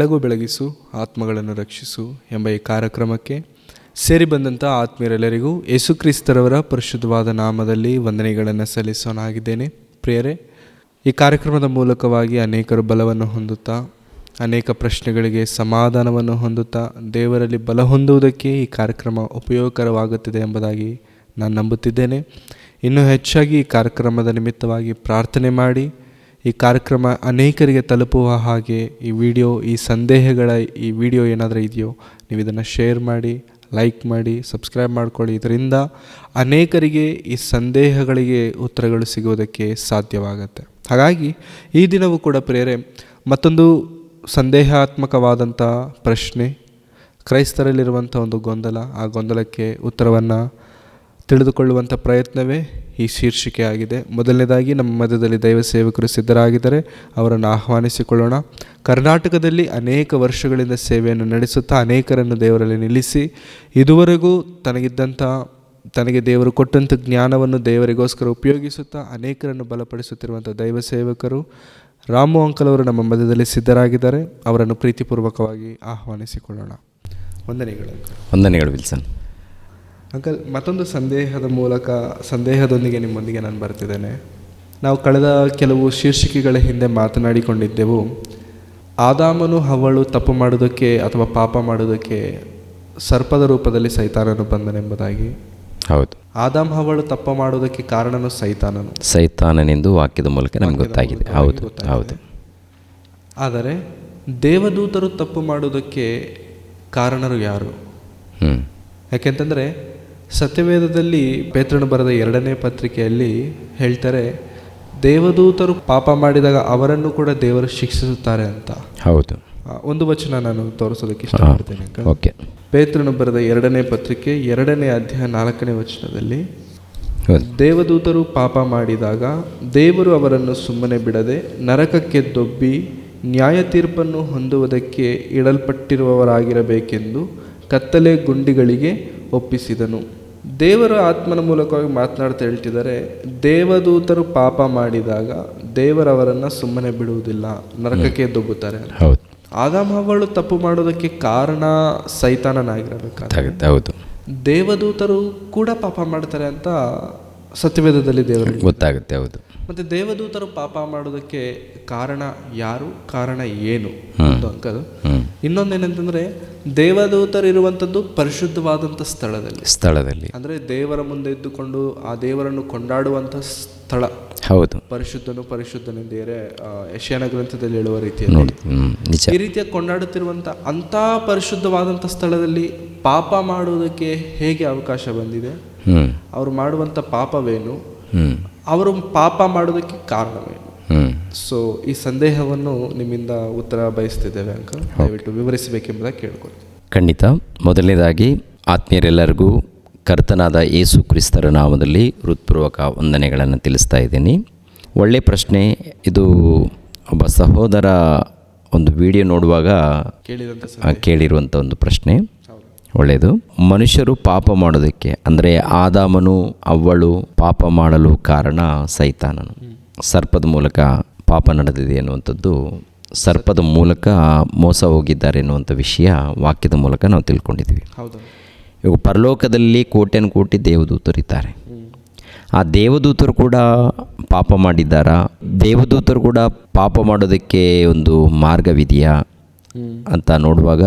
ಬೆಳಗು ಬೆಳಗಿಸು ಆತ್ಮಗಳನ್ನು ರಕ್ಷಿಸು ಎಂಬ ಈ ಕಾರ್ಯಕ್ರಮಕ್ಕೆ ಸೇರಿ ಬಂದಂಥ ಆತ್ಮೀಯರೆಲ್ಲರಿಗೂ ಯೇಸುಕ್ರಿಸ್ತರವರ ಪರಿಶುದ್ಧವಾದ ನಾಮದಲ್ಲಿ ವಂದನೆಗಳನ್ನು ಸಲ್ಲಿಸೋನಾಗಿದ್ದೇನೆ. ಪ್ರಿಯರೇ, ಈ ಕಾರ್ಯಕ್ರಮದ ಮೂಲಕವಾಗಿ ಅನೇಕರು ಬಲವನ್ನು ಹೊಂದುತ್ತಾ, ಅನೇಕ ಪ್ರಶ್ನೆಗಳಿಗೆ ಸಮಾಧಾನವನ್ನು ಹೊಂದುತ್ತಾ, ದೇವರಲ್ಲಿ ಬಲ ಹೊಂದುವುದಕ್ಕೆ ಈ ಕಾರ್ಯಕ್ರಮ ಉಪಯೋಗಕರವಾಗುತ್ತಿದೆ ಎಂಬುದಾಗಿ ನಾನು ನಂಬುತ್ತಿದ್ದೇನೆ. ಇನ್ನೂ ಹೆಚ್ಚಾಗಿ ಈ ಕಾರ್ಯಕ್ರಮದ ನಿಮಿತ್ತವಾಗಿ ಪ್ರಾರ್ಥನೆ ಮಾಡಿ, ಈ ಕಾರ್ಯಕ್ರಮ ಅನೇಕರಿಗೆ ತಲುಪುವ ಹಾಗೆ ಈ ಸಂದೇಹಗಳ ವಿಡಿಯೋ ಏನಾದರೂ ಇದೆಯೋ ನೀವು ಇದನ್ನು ಶೇರ್ ಮಾಡಿ, ಲೈಕ್ ಮಾಡಿ, ಸಬ್ಸ್ಕ್ರೈಬ್ ಮಾಡಿಕೊಳ್ಳಿ. ಇದರಿಂದ ಅನೇಕರಿಗೆ ಈ ಸಂದೇಹಗಳಿಗೆ ಉತ್ತರಗಳು ಸಿಗುವುದಕ್ಕೆ ಸಾಧ್ಯವಾಗುತ್ತೆ. ಹಾಗಾಗಿ ಈ ದಿನವೂ ಕೂಡ ಪ್ರಿಯರೇ, ಮತ್ತೊಂದು ಸಂದೇಹಾತ್ಮಕವಾದಂಥ ಪ್ರಶ್ನೆ, ಕ್ರೈಸ್ತರಲ್ಲಿರುವಂಥ ಒಂದು ಗೊಂದಲ, ಆ ಗೊಂದಲಕ್ಕೆ ಉತ್ತರವನ್ನು ತಿಳಿದುಕೊಳ್ಳುವಂಥ ಪ್ರಯತ್ನವೇ ಈ ಶೀರ್ಷಿಕೆ ಆಗಿದೆ. ಮೊದಲನೇದಾಗಿ ನಮ್ಮ ಮಧ್ಯದಲ್ಲಿ ದೈವ ಸೇವಕರು ಸಿದ್ಧರಾಗಿದ್ದರೆ ಅವರನ್ನು ಆಹ್ವಾನಿಸಿಕೊಳ್ಳೋಣ. ಕರ್ನಾಟಕದಲ್ಲಿ ಅನೇಕ ವರ್ಷಗಳಿಂದ ಸೇವೆಯನ್ನು ನಡೆಸುತ್ತಾ ಅನೇಕರನ್ನು ದೇವರಲ್ಲಿ ನಿಲ್ಲಿಸಿ ಇದುವರೆಗೂ ತನಗೆ ದೇವರು ಕೊಟ್ಟಂಥ ಜ್ಞಾನವನ್ನು ದೇವರಿಗೋಸ್ಕರ ಉಪಯೋಗಿಸುತ್ತಾ ಅನೇಕರನ್ನು ಬಲಪಡಿಸುತ್ತಿರುವಂಥ ದೈವ ಸೇವಕರು ರಾಮು ಅಂಕಲ್ ಅವರು ನಮ್ಮ ಮಧ್ಯದಲ್ಲಿ ಸಿದ್ಧರಾಗಿದ್ದಾರೆ. ಅವರನ್ನು ಪ್ರೀತಿಪೂರ್ವಕವಾಗಿ ಆಹ್ವಾನಿಸಿಕೊಳ್ಳೋಣ. ವಂದನೆಗಳು ವಿಲ್ಸನ್ ಅಂಕಲ್. ಮತ್ತೊಂದು ಸಂದೇಹದೊಂದಿಗೆ ನಿಮ್ಮೊಂದಿಗೆ ನಾನು ಬರ್ತಿದ್ದೇನೆ. ನಾವು ಕಳೆದ ಕೆಲವು ಶೀರ್ಷಿಕೆಗಳ ಹಿಂದೆ ಮಾತನಾಡಿಕೊಂಡಿದ್ದೆವು. ಆದಾಮನು ಹವ್ವಳು ತಪ್ಪು ಮಾಡೋದಕ್ಕೆ ಅಥವಾ ಪಾಪ ಮಾಡೋದಕ್ಕೆ ಸರ್ಪದ ರೂಪದಲ್ಲಿ ಸೈತಾನನು ಬಂದನೆಂಬುದಾಗಿ. ಹೌದು, ಆದಾಮ್ ಹವ್ವಳು ತಪ್ಪು ಮಾಡೋದಕ್ಕೆ ಕಾರಣನು ಸೈತಾನನೆಂದು ವಾಕ್ಯದ ಮೂಲಕ ನಮ್ಗೆ ಗೊತ್ತಾಗಿದೆ. ಹೌದು ಹೌದು. ಆದರೆ ದೇವದೂತರು ತಪ್ಪು ಮಾಡೋದಕ್ಕೆ ಕಾರಣರು ಯಾರು? ಯಾಕೆಂತಂದರೆ ಸತ್ಯವೇದದಲ್ಲಿ ಪೇತ್ರನು ಬರೆದ 2ನೇ ಪತ್ರಿಕೆಯಲ್ಲಿ ಹೇಳ್ತಾರೆ, ದೇವದೂತರು ಪಾಪ ಮಾಡಿದಾಗ ಅವರನ್ನು ಕೂಡ ದೇವರು ಶಿಕ್ಷಿಸುತ್ತಾರೆ ಅಂತ. ಹೌದು. ಒಂದು ವಚನ ನಾನು ತೋರಿಸೋದಕ್ಕೆ ಇಷ್ಟಪಡ್ತೇನೆ. ಓಕೆ. ಪೇತ್ರನು ಬರೆದ 2ನೇ ಪತ್ರಿಕೆ 2ನೇ ಅಧ್ಯಾಯ 4ನೇ ವಚನದಲ್ಲಿ, ದೇವದೂತರು ಪಾಪ ಮಾಡಿದಾಗ ದೇವರು ಅವರನ್ನು ಸುಮ್ಮನೆ ಬಿಡದೆ ನರಕಕ್ಕೆ ದೊಬ್ಬಿ ನ್ಯಾಯ ತೀರ್ಪನ್ನು ಹೊಂದುವುದಕ್ಕೆ ಇಡಲ್ಪಟ್ಟಿರುವವರಾಗಿರಬೇಕೆಂದು ಕತ್ತಲೆ ಗುಂಡಿಗಳಿಗೆ ಒಪ್ಪಿಸಿದನು. ದೇವರ ಆತ್ಮನ ಮೂಲಕವಾಗಿ ಮಾತನಾಡ್ತಾ ಹೇಳ್ತಿದ್ದಾರೆ, ದೇವದೂತರು ಪಾಪ ಮಾಡಿದಾಗ ದೇವರವರನ್ನು ಸುಮ್ಮನೆ ಬಿಡುವುದಿಲ್ಲ, ನರಕಕ್ಕೆ ದೊಬ್ಬುತ್ತಾರೆ. ಹೌದು. ಆದಾಮ ಹವ್ವಳು ತಪ್ಪು ಮಾಡೋದಕ್ಕೆ ಕಾರಣ ಸೈತಾನನಾಗಿರಬೇಕಾಗುತ್ತೆ. ಹೌದು. ದೇವದೂತರು ಕೂಡ ಪಾಪ ಮಾಡ್ತಾರೆ ಅಂತ ಸತ್ಯವೇದದಲ್ಲಿ ದೇವರಿಗೆ ಗೊತ್ತಾಗುತ್ತೆ. ಹೌದು. ಮತ್ತು ದೇವದೂತರು ಪಾಪ ಮಾಡೋದಕ್ಕೆ ಕಾರಣ ಯಾರು, ಕಾರಣ ಏನು ಒಂದು ಅಂಕಲ್. ಇನ್ನೊಂದೇನಂತಂದರೆ, ದೇವದೂತರು ಇರುವಂಥದ್ದು ಪರಿಶುದ್ಧವಾದಂಥ ಸ್ಥಳದಲ್ಲಿ ಅಂದರೆ ದೇವರ ಮುಂದೆ ಇದ್ದುಕೊಂಡು ಆ ದೇವರನ್ನು ಕೊಂಡಾಡುವಂಥ ಸ್ಥಳ. ಹೌದು. ಪರಿಶುದ್ಧನೆಂದೇರೆ ಯೆಶಾಯನ ಗ್ರಂಥದಲ್ಲಿ ಹೇಳುವ ರೀತಿಯಲ್ಲಿ ಈ ರೀತಿಯ ಕೊಂಡಾಡುತ್ತಿರುವಂಥ ಅಂಥ ಪರಿಶುದ್ಧವಾದಂಥ ಸ್ಥಳದಲ್ಲಿ ಪಾಪ ಮಾಡುವುದಕ್ಕೆ ಹೇಗೆ ಅವಕಾಶ ಬಂದಿದೆ? ಅವರು ಮಾಡುವಂಥ ಪಾಪವೇನು? ಅವರು ಪಾಪ ಮಾಡೋದಕ್ಕೆ ಕಾರಣವೇನು? ಸೊ ಈ ಸಂದೇಹವನ್ನು ನಿಮ್ಮಿಂದ ಉತ್ತರ ಬಯಸ್ತಿದ್ದೇವೆ ಅಂಕಲ್, ದಯವಿಟ್ಟು ವಿವರಿಸಬೇಕೆಂಬುದಾಗಿ ಕೇಳ್ಕೊಳ್ತೀನಿ. ಖಂಡಿತ. ಮೊದಲನೇದಾಗಿ ಆತ್ಮೀಯರೆಲ್ಲರಿಗೂ ಕರ್ತನಾದ ಯೇಸು ಕ್ರಿಸ್ತರ ನಾಮದಲ್ಲಿ ಹೃತ್ಪೂರ್ವಕ ವಂದನೆಗಳನ್ನು ತಿಳಿಸ್ತಾ ಇದ್ದೀನಿ. ಒಳ್ಳೆಯ ಪ್ರಶ್ನೆ ಇದು. ಒಬ್ಬ ಸಹೋದರ ಒಂದು ವಿಡಿಯೋ ನೋಡುವಾಗ ಕೇಳಿರುವಂಥ ಒಂದು ಪ್ರಶ್ನೆ. ಒಳ್ಳೆಯದು. ಮನುಷ್ಯರು ಪಾಪ ಮಾಡೋದಕ್ಕೆ ಅಂದರೆ ಆದಾಮನು ಅವ್ವಳು ಪಾಪ ಮಾಡಲು ಕಾರಣ ಸೈತಾನನು. ಸರ್ಪದ ಮೂಲಕ ಪಾಪ ನಡೆದಿದೆ ಎನ್ನುವಂಥದ್ದು, ಸರ್ಪದ ಮೂಲಕ ಮೋಸ ಹೋಗಿದ್ದಾರೆ ಎನ್ನುವಂಥ ವಿಷಯ ವಾಕ್ಯದ ಮೂಲಕ ನಾವು ತಿಳ್ಕೊಂಡಿದ್ದೀವಿ. ಇವಾಗ ಪರಲೋಕದಲ್ಲಿ ಕೋಟಿ ದೇವದೂತರಿದ್ದಾರೆ. ಆ ದೇವದೂತರು ಕೂಡ ಪಾಪ ಮಾಡಿದ್ದಾರಾ? ದೇವದೂತರು ಕೂಡ ಪಾಪ ಮಾಡೋದಕ್ಕೆ ಒಂದು ಮಾರ್ಗವಿದೆಯಾ ಅಂತ ನೋಡುವಾಗ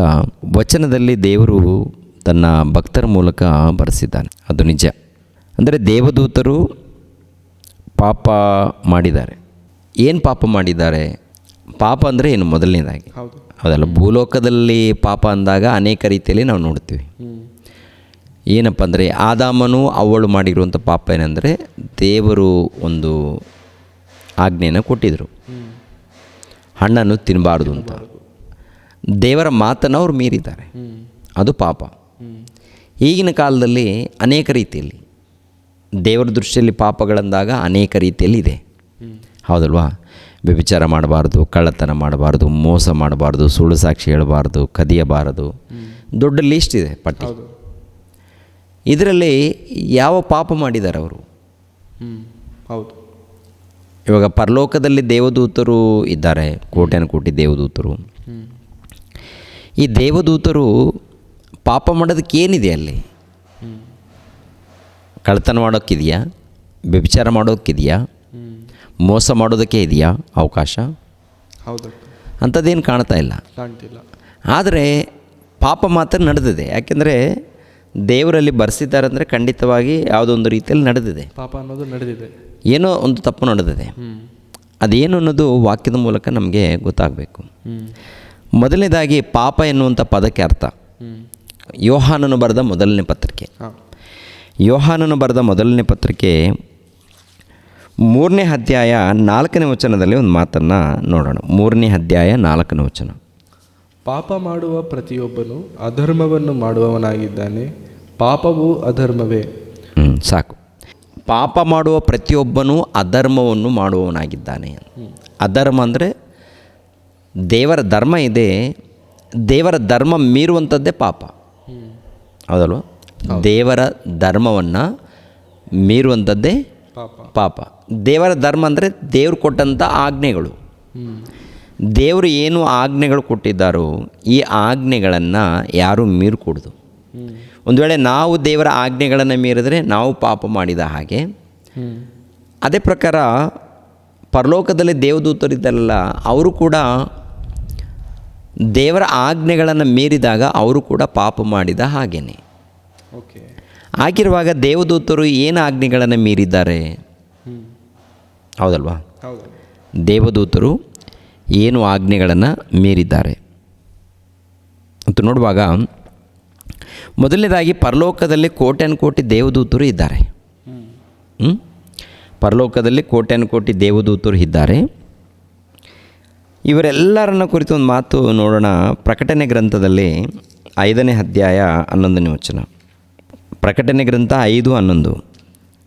ವಚನದಲ್ಲಿ ದೇವರು ತನ್ನ ಭಕ್ತರ ಮೂಲಕ ಬರೆಸಿದ್ದಾನೆ. ಅದು ನಿಜ. ಅಂದರೆ ದೇವದೂತರು ಪಾಪ ಮಾಡಿದ್ದಾರೆ. ಏನು ಪಾಪ ಮಾಡಿದ್ದಾರೆ? ಪಾಪ ಅಂದರೆ ಏನು? ಮೊದಲನೇದಾಗಿ ಹೌದಲ್ಲ, ಭೂಲೋಕದಲ್ಲಿ ಪಾಪ ಅಂದಾಗ ಅನೇಕ ರೀತಿಯಲ್ಲಿ ನಾವು ನೋಡ್ತೀವಿ. ಏನಪ್ಪ ಅಂದರೆ ಆದಾಮನು ಅವ್ವಳು ಮಾಡಿರುವಂಥ ಪಾಪ ಏನಂದರೆ, ದೇವರು ಒಂದು ಆಜ್ಞೆಯನ್ನು ಕೊಟ್ಟಿದ್ದರು, ಹಣ್ಣನ್ನು ತಿನ್ನಬಾರ್ದು ಅಂತ. ದೇವರ ಮಾತನ್ನು ಅವ್ರು ಮೀರಿದ್ದಾರೆ, ಅದು ಪಾಪ. ಈಗಿನ ಕಾಲದಲ್ಲಿ ಅನೇಕ ರೀತಿಯಲ್ಲಿ ದೇವರ ದೃಷ್ಟಿಯಲ್ಲಿ ಪಾಪಗಳಂದಾಗ ಅನೇಕ ರೀತಿಯಲ್ಲಿ ಇದೆ, ಹೌದಲ್ವಾ? ವ್ಯಭಿಚಾರ ಮಾಡಬಾರ್ದು, ಕಳ್ಳತನ ಮಾಡಬಾರ್ದು, ಮೋಸ ಮಾಡಬಾರ್ದು, ಸುಳ್ಳು ಸಾಕ್ಷಿ ಹೇಳಬಾರ್ದು, ಕದಿಯಬಾರದು, ದೊಡ್ಡ ಲಿಸ್ಟ್ ಇದೆ, ಪಟ್ಟಿ. ಇದರಲ್ಲಿ ಯಾವ ಪಾಪ ಮಾಡಿದ್ದಾರೆ ಅವರು? ಹೌದು. ಇವಾಗ ಪರಲೋಕದಲ್ಲಿ ದೇವದೂತರು ಇದ್ದಾರೆ, ಕೋಟ್ಯಾನುಕೋಟಿ ದೇವದೂತರು. ಈ ದೇವದೂತರು ಪಾಪ ಮಾಡೋದಕ್ಕೆ ಏನಿದೆ ಅಲ್ಲಿ? ಕಳ್ತನ ಮಾಡೋಕ್ಕಿದೆಯಾ? ವ್ಯಭಿಚಾರ ಮಾಡೋಕ್ಕಿದೆಯಾ? ಮೋಸ ಮಾಡೋದಕ್ಕೆ ಇದೆಯಾ ಅವಕಾಶ? ಹೌದು, ಅಂಥದ್ದೇನು ಕಾಣ್ತಾ ಇಲ್ಲ. ಕಾಣ್ತಿಲ್ಲ. ಆದರೆ ಪಾಪ ಮಾತ್ರ ನಡೆದಿದೆ. ಯಾಕೆಂದರೆ ದೇವರಲ್ಲಿ ಬರೆಸಿದ್ದಾರೆ ಅಂದರೆ ಖಂಡಿತವಾಗಿ ಯಾವುದೊಂದು ರೀತಿಯಲ್ಲಿ ನಡೆದಿದೆ. ಪಾಪ ಅನ್ನೋದು ನಡೆದಿದೆ, ಏನೋ ಒಂದು ತಪ್ಪು ನಡೆದಿದೆ. ಅದೇನು ಅನ್ನೋದು ವಾಕ್ಯದ ಮೂಲಕ ನಮಗೆ ಗೊತ್ತಾಗಬೇಕು. ಮೊದಲನೇದಾಗಿ ಪಾಪ ಎನ್ನುವಂಥ ಪದಕ್ಕೆ ಅರ್ಥ. ಯೋಹಾನನು ಬರೆದ ಮೊದಲನೇ ಪತ್ರಿಕೆ, ಯೋಹಾನನು ಬರೆದ ಮೊದಲನೇ ಪತ್ರಿಕೆ 3ನೇ ಅಧ್ಯಾಯ 4ನೇ ವಚನದಲ್ಲಿ ಒಂದು ಮಾತನ್ನು ನೋಡೋಣ. 3ನೇ ಅಧ್ಯಾಯ 4ನೇ ವಚನ. ಪಾಪ ಮಾಡುವ ಪ್ರತಿಯೊಬ್ಬನು ಅಧರ್ಮವನ್ನು ಮಾಡುವವನಾಗಿದ್ದಾನೆ, ಪಾಪವು ಅಧರ್ಮವೇ. ಸಾಕು. ಪಾಪ ಮಾಡುವ ಪ್ರತಿಯೊಬ್ಬನೂ ಅಧರ್ಮವನ್ನು ಮಾಡುವವನಾಗಿದ್ದಾನೆ. ಅಧರ್ಮ ಅಂದರೆ ದೇವರ ಧರ್ಮ ಇದೆ, ದೇವರ ಧರ್ಮ ಮೀರುವಂಥದ್ದೇ ಪಾಪ. ಹೌದಲ್ವ? ದೇವರ ಧರ್ಮವನ್ನು ಮೀರುವಂಥದ್ದೇ ಪಾಪ. ದೇವರ ಧರ್ಮ ಅಂದರೆ ದೇವರು ಕೊಟ್ಟಂಥ ಆಜ್ಞೆಗಳು. ದೇವರು ಏನು ಆಜ್ಞೆಗಳು ಕೊಟ್ಟಿದ್ದಾರೋ ಈ ಆಜ್ಞೆಗಳನ್ನು ಯಾರೂ ಮೀರಕೂಡ್ದು. ಒಂದು ವೇಳೆ ನಾವು ದೇವರ ಆಜ್ಞೆಗಳನ್ನು ಮೀರಿದರೆ ನಾವು ಪಾಪ ಮಾಡಿದ ಹಾಗೆ. ಅದೇ ಪ್ರಕಾರ ಪರಲೋಕದಲ್ಲಿ ದೇವದೂತರಿದ್ದಲ್ಲ, ಅವರು ಕೂಡ ದೇವರ ಆಜ್ಞೆಗಳನ್ನು ಮೀರಿದಾಗ ಅವರು ಕೂಡ ಪಾಪ ಮಾಡಿದ ಹಾಗೇನೆ. ಆಗಿರುವಾಗ ದೇವದೂತರು ಏನು ಆಜ್ಞೆಗಳನ್ನು ಮೀರಿದ್ದಾರೆ? ಹೌದಲ್ವಾ? ದೇವದೂತರು ಏನು ಆಜ್ಞೆಗಳನ್ನು ಮೀರಿದ್ದಾರೆ ಅಂತ ನೋಡುವಾಗ, ಮೊದಲನೇದಾಗಿ ಪರಲೋಕದಲ್ಲಿ ಕೋಟ್ಯಾನುಕೋಟಿ ದೇವದೂತರು ಇದ್ದಾರೆ. ಪರಲೋಕದಲ್ಲಿ ಕೋಟ್ಯಾನುಕೋಟಿ ದೇವದೂತರು ಇದ್ದಾರೆ. ಇವರೆಲ್ಲರನ್ನ ಕುರಿತು ಒಂದು ಮಾತು ನೋಡೋಣ. ಪ್ರಕಟಣೆ ಗ್ರಂಥದಲ್ಲಿ 5ನೇ ಅಧ್ಯಾಯ 11ನೇ ವಚನ. ಪ್ರಕಟಣೆ ಗ್ರಂಥ 5:11.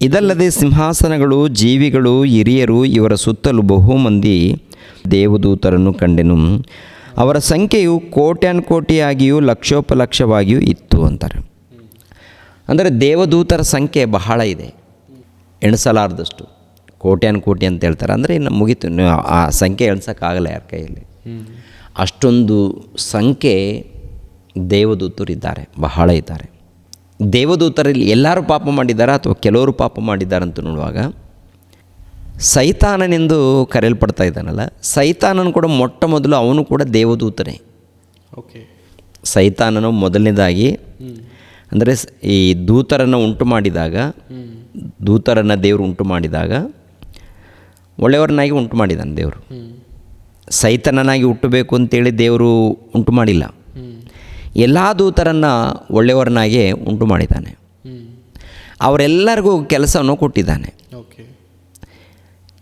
ಇದಲ್ಲದೆ ಸಿಂಹಾಸನಗಳು, ಜೀವಿಗಳು, ಹಿರಿಯರು ಇವರ ಸುತ್ತಲೂ ಬಹುಮಂದಿ ದೇವದೂತರನ್ನು ಕಂಡೆನು. ಅವರ ಸಂಖ್ಯೆಯು ಕೋಟ್ಯಾನುಕೋಟಿಯಾಗಿಯೂ ಲಕ್ಷೋಪಲಕ್ಷವಾಗಿಯೂ ಇತ್ತು ಅಂತಾರೆ. ಅಂದರೆ ದೇವದೂತರ ಸಂಖ್ಯೆ ಬಹಳ ಇದೆ, ಎಣಿಸಲಾರದಷ್ಟು. ಕೋಟ್ಯಾನುಕೋಟಿ ಅಂತ ಹೇಳ್ತಾರೆ. ಅಂದರೆ ಇನ್ನು ಮುಗೀತು, ಆ ಸಂಖ್ಯೆ ಎಣ್ಸೋಕ್ಕಾಗಲ್ಲ ಯಾರ ಕೈಯಲ್ಲಿ. ಅಷ್ಟೊಂದು ಸಂಖ್ಯೆ ದೇವದೂತರು ಇದ್ದಾರೆ, ಬಹಳ ಇದ್ದಾರೆ. ದೇವದೂತರಲ್ಲಿ ಎಲ್ಲರೂ ಪಾಪ ಮಾಡಿದ್ದಾರೆ ಅಥವಾ ಕೆಲವರು ಪಾಪ ಮಾಡಿದ್ದಾರೆ ಅಂತ ನೋಡುವಾಗ, ಸೈತಾನನೆಂದು ಕರೆಯಲ್ಪಡ್ತಾ ಇದ್ದಾನಲ್ಲ, ಸೈತಾನನು ಕೂಡ ಮೊಟ್ಟ ಮೊದಲು ಅವನು ಕೂಡ ದೇವದೂತನೇ. ಸೈತಾನನು ಮೊದಲನೇದಾಗಿ ಅಂದರೆ ಈ ದೂತರನ್ನು ಉಂಟು ಮಾಡಿದಾಗ, ದೂತರನ್ನು ದೇವರು ಉಂಟು ಮಾಡಿದಾಗ ಒಳ್ಳೆಯವರನ್ನಾಗಿ ಉಂಟು ಮಾಡಿದ್ದಾನೆ ದೇವರು. ಸೈತಾನನಾಗಿ ಹುಟ್ಟಬೇಕು ಅಂತೇಳಿ ದೇವರು ಉಂಟು ಮಾಡಿಲ್ಲ. ಎಲ್ಲ ದೂತರನ್ನು ಒಳ್ಳೆಯವರನ್ನಾಗೆ ಉಂಟು ಮಾಡಿದ್ದಾನೆ. ಅವರೆಲ್ಲರಿಗೂ ಕೆಲಸವನ್ನು ಕೊಟ್ಟಿದ್ದಾನೆ.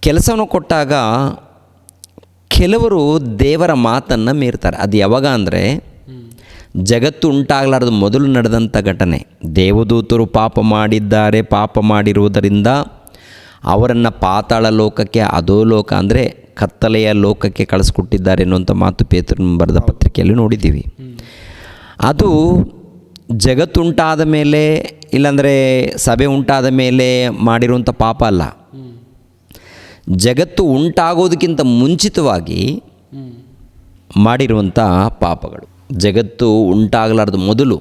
ಕೆಲಸವನ್ನು ಕೊಟ್ಟಾಗ ಕೆಲವರು ದೇವರ ಮಾತನ್ನು ಮೀರ್ತಾರೆ. ಅದು ಯಾವಾಗ ಅಂದರೆ ಜಗತ್ತು ಉಂಟಾಗಲಾರದು ಮೊದಲು ನಡೆದಂಥ ಘಟನೆ. ದೇವದೂತರು ಪಾಪ ಮಾಡಿದ್ದಾರೆ, ಪಾಪ ಮಾಡಿರುವುದರಿಂದ ಅವರನ್ನು ಪಾತಾಳ ಲೋಕಕ್ಕೆ, ಅಧೋಲೋಕ ಅಂದರೆ ಕತ್ತಲೆಯ ಲೋಕಕ್ಕೆ ಕಳಿಸ್ಕೊಟ್ಟಿದ್ದಾರೆ ಎನ್ನುವಂಥ ಮಾತು ಪೇತ್ರನ ಬರೆದ ಪತ್ರಿಕೆಯಲ್ಲಿ ನೋಡಿದ್ದೀವಿ. ಅದು ಜಗತ್ತುಂಟಾದ ಮೇಲೆ, ಇಲ್ಲಾಂದರೆ ಸಭೆ ಉಂಟಾದ ಮೇಲೆ ಮಾಡಿರುವಂಥ ಪಾಪ ಅಲ್ಲ. ಜಗತ್ತು ಉಂಟಾಗೋದಕ್ಕಿಂತ ಮುಂಚಿತವಾಗಿ ಮಾಡಿರುವಂಥ ಪಾಪಗಳು. ಜಗತ್ತು ಉಂಟಾಗಲಾರ್ದು ಮೊದಲು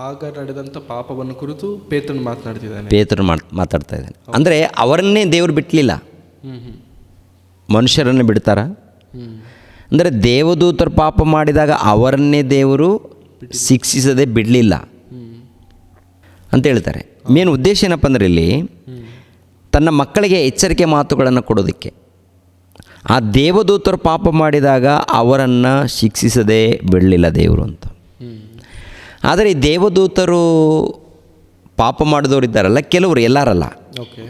ಆಗ ನಡೆದಂಥ ಪಾಪವನ್ನು ಕುರಿತು ಪೇತ್ರನು ಮಾತನಾಡ್ತಿದ್ದಾನೆ. ಪೇತ್ರನು ಮಾತಾಡ್ತಾ ಇದ್ದಾನೆ. ಅಂದರೆ ಅವರನ್ನೇ ದೇವರು ಬಿಟ್ಟಲಿಲ್ಲ, ಮನುಷ್ಯರನ್ನು ಬಿಡ್ತಾರ? ಅಂದರೆ ದೇವದೂತರು ಪಾಪ ಮಾಡಿದಾಗ ಅವರನ್ನೇ ದೇವರು ಶಿಕ್ಷಿಸದೆ ಬಿಡಲಿಲ್ಲ ಅಂತ ಹೇಳ್ತಾರೆ. ಮೇನ್ ಉದ್ದೇಶ ಏನಪ್ಪ ಅಂದರೆ ಇಲ್ಲಿ ತನ್ನ ಮಕ್ಕಳಿಗೆ ಎಚ್ಚರಿಕೆ ಮಾತುಗಳನ್ನು ಕೊಡೋದಕ್ಕೆ. ಆ ದೇವದೂತರು ಪಾಪ ಮಾಡಿದಾಗ ಅವರನ್ನು ಶಿಕ್ಷಿಸದೆ ಬಿಡಲಿಲ್ಲ ದೇವರು ಅಂತ. ಆದರೆ ಈ ದೇವದೂತರು ಪಾಪ ಮಾಡಿದವರು ಇದ್ದಾರಲ್ಲ, ಕೆಲವರು, ಎಲ್ಲರಲ್ಲ.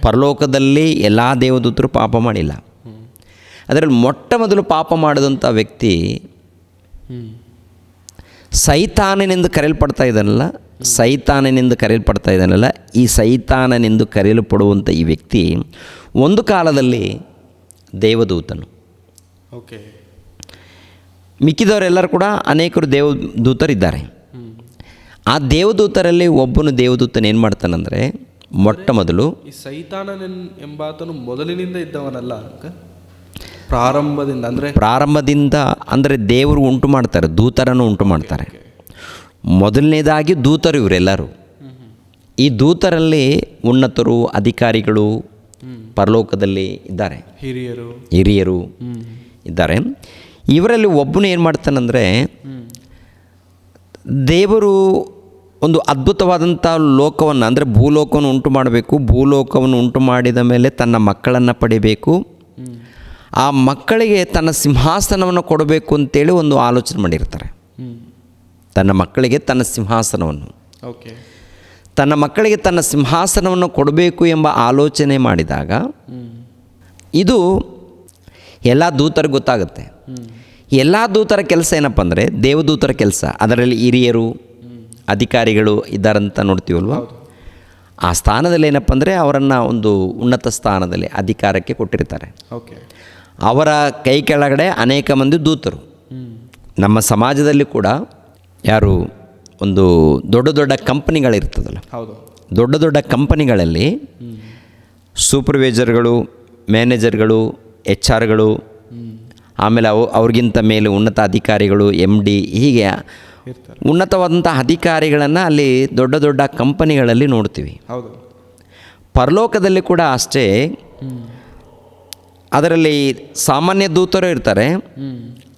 ಪರಲೋಕದಲ್ಲಿ ಎಲ್ಲ ದೇವದೂತರು ಪಾಪ ಮಾಡಿಲ್ಲ. ಅದರಲ್ಲಿ ಮೊಟ್ಟ ಮೊದಲು ಪಾಪ ಮಾಡಿದಂಥ ವ್ಯಕ್ತಿ ಸೈತಾನನೆಂದು ಕರೆಯಲ್ಪಡ್ತಾ ಇದ್ದಾನಲ್ಲ, ಈ ಸೈತಾನನೆಂದು ಕರೆಯಲ್ಪಡುವಂಥ ಈ ವ್ಯಕ್ತಿ ಒಂದು ಕಾಲದಲ್ಲಿ ದೇವದೂತನು. ಮಿಕ್ಕಿದವರೆಲ್ಲರೂ ಕೂಡ ಅನೇಕರು ದೇವದೂತರಿದ್ದಾರೆ. ಆ ದೇವದೂತರಲ್ಲಿ ಒಬ್ಬನು ದೇವದೂತನ ಏನು ಮಾಡ್ತಾನಂದರೆ, ಮೊಟ್ಟ ಮೊದಲು ಈ ಸೈತಾನನ ಎಂಬಾತನು ಮೊದಲಿನಿಂದ ಇದ್ದವನಲ್ಲ. ಪ್ರಾರಂಭದಿಂದ ಅಂದರೆ ಪ್ರಾರಂಭದಿಂದ ಅಂದರೆ ದೇವರು ಉಂಟು ಮಾಡ್ತಾರೆ, ದೂತರನ್ನು ಉಂಟು ಮಾಡ್ತಾರೆ. ಮೊದಲನೇದಾಗಿ ದೂತರು ಇವರೆಲ್ಲರೂ. ಈ ದೂತರಲ್ಲಿ ಉನ್ನತರು, ಅಧಿಕಾರಿಗಳು ಪರಲೋಕದಲ್ಲಿ ಇದ್ದಾರೆ, ಹಿರಿಯರು ಇದ್ದಾರೆ. ಇವರಲ್ಲಿ ಒಬ್ಬನು ಏನು ಮಾಡ್ತಾನಂದರೆ, ದೇವರು ಒಂದು ಅದ್ಭುತವಾದಂಥ ಲೋಕವನ್ನು ಅಂದರೆ ಭೂಲೋಕವನ್ನು ಉಂಟು ಮಾಡಬೇಕು. ಭೂಲೋಕವನ್ನು ಉಂಟು ಮಾಡಿದ ಮೇಲೆ ತನ್ನ ಮಕ್ಕಳನ್ನು ಪಡಿಬೇಕು. ಆ ಮಕ್ಕಳಿಗೆ ತನ್ನ ಸಿಂಹಾಸನವನ್ನು ಕೊಡಬೇಕು ಅಂತೇಳಿ ಒಂದು ಆಲೋಚನೆ ಮಾಡಿರ್ತಾರೆ. ತನ್ನ ಮಕ್ಕಳಿಗೆ ತನ್ನ ಸಿಂಹಾಸನವನ್ನು ತನ್ನ ಮಕ್ಕಳಿಗೆ ತನ್ನ ಸಿಂಹಾಸನವನ್ನು ಕೊಡಬೇಕು ಎಂಬ ಆಲೋಚನೆ ಮಾಡಿದಾಗ ಇದು ಎಲ್ಲ ದೂತರಿಗೆ ಗೊತ್ತಾಗುತ್ತೆ. ಎಲ್ಲ ದೂತರ ಕೆಲಸ ಏನಪ್ಪ ಅಂದರೆ ದೇವದೂತರ ಕೆಲಸ. ಅದರಲ್ಲಿ ಹಿರಿಯರು, ಅಧಿಕಾರಿಗಳು ಇದ್ದಾರಂತ ನೋಡ್ತೀವಲ್ವ. ಆ ಸ್ಥಾನದಲ್ಲಿ ಏನಪ್ಪ ಅಂದರೆ ಅವರನ್ನು ಒಂದು ಉನ್ನತ ಸ್ಥಾನದಲ್ಲಿ ಅಧಿಕಾರಕ್ಕೆ ಕೊಟ್ಟಿರ್ತಾರೆ. ಅವರ ಕೈ ಕೆಳಗಡೆ ಅನೇಕ ಮಂದಿ ದೂತರು. ನಮ್ಮ ಸಮಾಜದಲ್ಲಿ ಕೂಡ ಯಾರು ಒಂದು ದೊಡ್ಡ ದೊಡ್ಡ ಕಂಪನಿಗಳಿರ್ತದಲ್ಲ, ದೊಡ್ಡ ದೊಡ್ಡ ಕಂಪನಿಗಳಲ್ಲಿ ಸೂಪರ್ವೈಸರ್ಗಳು, ಮ್ಯಾನೇಜರ್ಗಳು, HR ಗಳು, ಆಮೇಲೆ ಅವ್ರಿಗಿಂತ ಮೇಲೆ ಉನ್ನತ ಅಧಿಕಾರಿಗಳು, MD, ಹೀಗೆ ಉನ್ನತವಾದಂಥ ಅಧಿಕಾರಿಗಳನ್ನು ಅಲ್ಲಿ ದೊಡ್ಡ ದೊಡ್ಡ ಕಂಪನಿಗಳಲ್ಲಿ ನೋಡ್ತೀವಿ. ಪರಲೋಕದಲ್ಲಿ ಕೂಡ ಅಷ್ಟೇ. ಅದರಲ್ಲಿ ಸಾಮಾನ್ಯ ದೂತರು ಇರ್ತಾರೆ,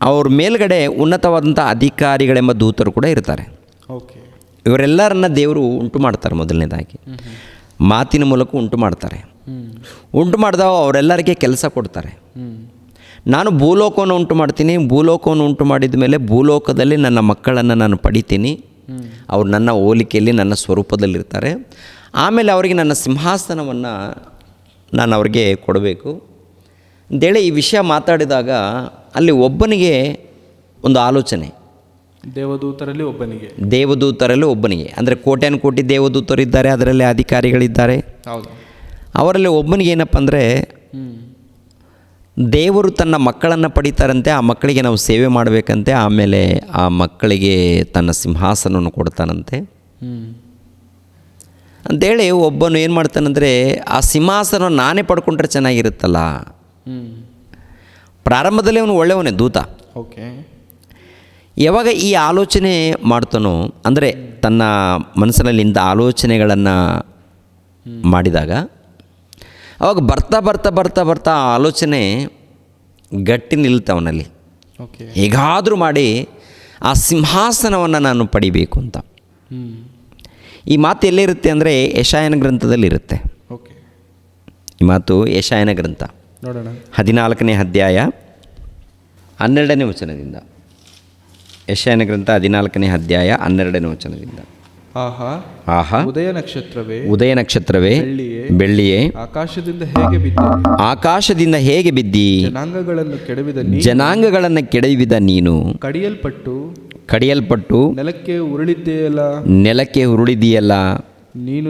ಅವ್ರ ಮೇಲ್ಗಡೆ ಉನ್ನತವಾದಂಥ ಅಧಿಕಾರಿಗಳೆಂಬ ದೂತರು ಕೂಡ ಇರ್ತಾರೆ. ಇವರೆಲ್ಲರನ್ನ ದೇವರು ಉಂಟು ಮಾಡ್ತಾರೆ. ಮೊದಲನೇದಾಗಿ ಮಾತಿನ ಮೂಲಕ ಉಂಟು ಮಾಡ್ತಾರೆ. ಉಂಟು ಮಾಡಿದಾಗ ಅವರೆಲ್ಲರಿಗೆ ಕೆಲಸ ಕೊಡ್ತಾರೆ. ನಾನು ಭೂಲೋಕವನ್ನು ಉಂಟು ಮಾಡ್ತೀನಿ, ಭೂಲೋಕವನ್ನು ಉಂಟು ಮಾಡಿದ ಮೇಲೆ ಭೂಲೋಕದಲ್ಲಿ ನನ್ನ ಮಕ್ಕಳನ್ನು ನಾನು ಪಡಿತೀನಿ. ಅವ್ರು ನನ್ನ ಹೋಲಿಕೆಯಲ್ಲಿ ನನ್ನ ಸ್ವರೂಪದಲ್ಲಿರ್ತಾರೆ. ಆಮೇಲೆ ಅವರಿಗೆ ನನ್ನ ಸಿಂಹಾಸನವನ್ನು ನಾನು ಅವ್ರಿಗೆ ಕೊಡಬೇಕು ಅಂತೇಳಿ ಈ ವಿಷಯ ಮಾತಾಡಿದಾಗ ಅಲ್ಲಿ ಒಬ್ಬನಿಗೆ ಒಂದು ಆಲೋಚನೆ, ದೇವದೂತರಲ್ಲಿ ಒಬ್ಬನಿಗೆ ಅಂದರೆ ಕೋಟ್ಯಾನು ಕೋಟಿ ದೇವದೂತರು ಇದ್ದಾರೆ, ಅದರಲ್ಲಿ ಅಧಿಕಾರಿಗಳಿದ್ದಾರೆ. ಅವರಲ್ಲಿ ಒಬ್ಬನಿಗೆ ಏನಪ್ಪ ಅಂದರೆ ದೇವರು ತನ್ನ ಮಕ್ಕಳನ್ನು ಪಡಿತಾರಂತೆ, ಆ ಮಕ್ಕಳಿಗೆ ನಾವು ಸೇವೆ ಮಾಡಬೇಕಂತೆ, ಆಮೇಲೆ ಆ ಮಕ್ಕಳಿಗೆ ತನ್ನ ಸಿಂಹಾಸನವನ್ನು ಕೊಡ್ತಾನಂತೆ ಅಂಥೇಳಿ ಒಬ್ಬನು ಏನು ಮಾಡ್ತಾನಂದರೆ ಆ ಸಿಂಹಾಸನ ನಾನೇ ಪಡ್ಕೊಂಡ್ರೆ ಚೆನ್ನಾಗಿರುತ್ತಲ್ಲ. ಪ್ರಾರಂಭದಲ್ಲಿ ಅವನು ಒಳ್ಳೆಯವನೇ ದೂತ. ಯಾವಾಗ ಈ ಆಲೋಚನೆ ಮಾಡ್ತಾನೋ ಅಂದರೆ ತನ್ನ ಮನಸ್ಸಿನಲ್ಲಿ ಇಂಥ ಆಲೋಚನೆಗಳನ್ನು ಮಾಡಿದಾಗ ಅವಾಗ ಬರ್ತಾ ಬರ್ತಾ ಬರ್ತಾ ಬರ್ತಾ ಆ ಆಲೋಚನೆ ಗಟ್ಟಿ ನಿಲ್ತವನಲ್ಲಿ. ಹೇಗಾದರೂ ಮಾಡಿ ಆ ಸಿಂಹಾಸನವನ್ನು ನಾನು ಪಡಿಬೇಕು ಅಂತ. ಈ ಮಾತು ಎಲ್ಲಿರುತ್ತೆ ಅಂದರೆ ಯೆಶಾಯನ ಗ್ರಂಥದಲ್ಲಿರುತ್ತೆ. ಈ ಮಾತು ಯೆಶಾಯನ ಗ್ರಂಥ 14ನೇ ಅಧ್ಯಾಯ 12ನೇ ವಚನದಿಂದ. ಯೆಶಾಯನ ಗ್ರಂಥ 14ನೇ ಅಧ್ಯಾಯ 12ನೇ ವಚನದಿಂದ. ಆಹಾ, ಉದಯ ನಕ್ಷತ್ರವೇ, ಬೆಳ್ಳಿಯೇ, ಆಕಾಶದಿಂದ ಹೇಗೆ ಬಿದ್ದಿ, ಜನಾಂಗಗಳನ್ನು ಕೆಡವಿದ ನೀನು, ಕಡಿಯಲ್ಪಟ್ಟು ನೆಲಕ್ಕೆ ಉರುಳಿದೆಯಲ್ಲ. ನೀನು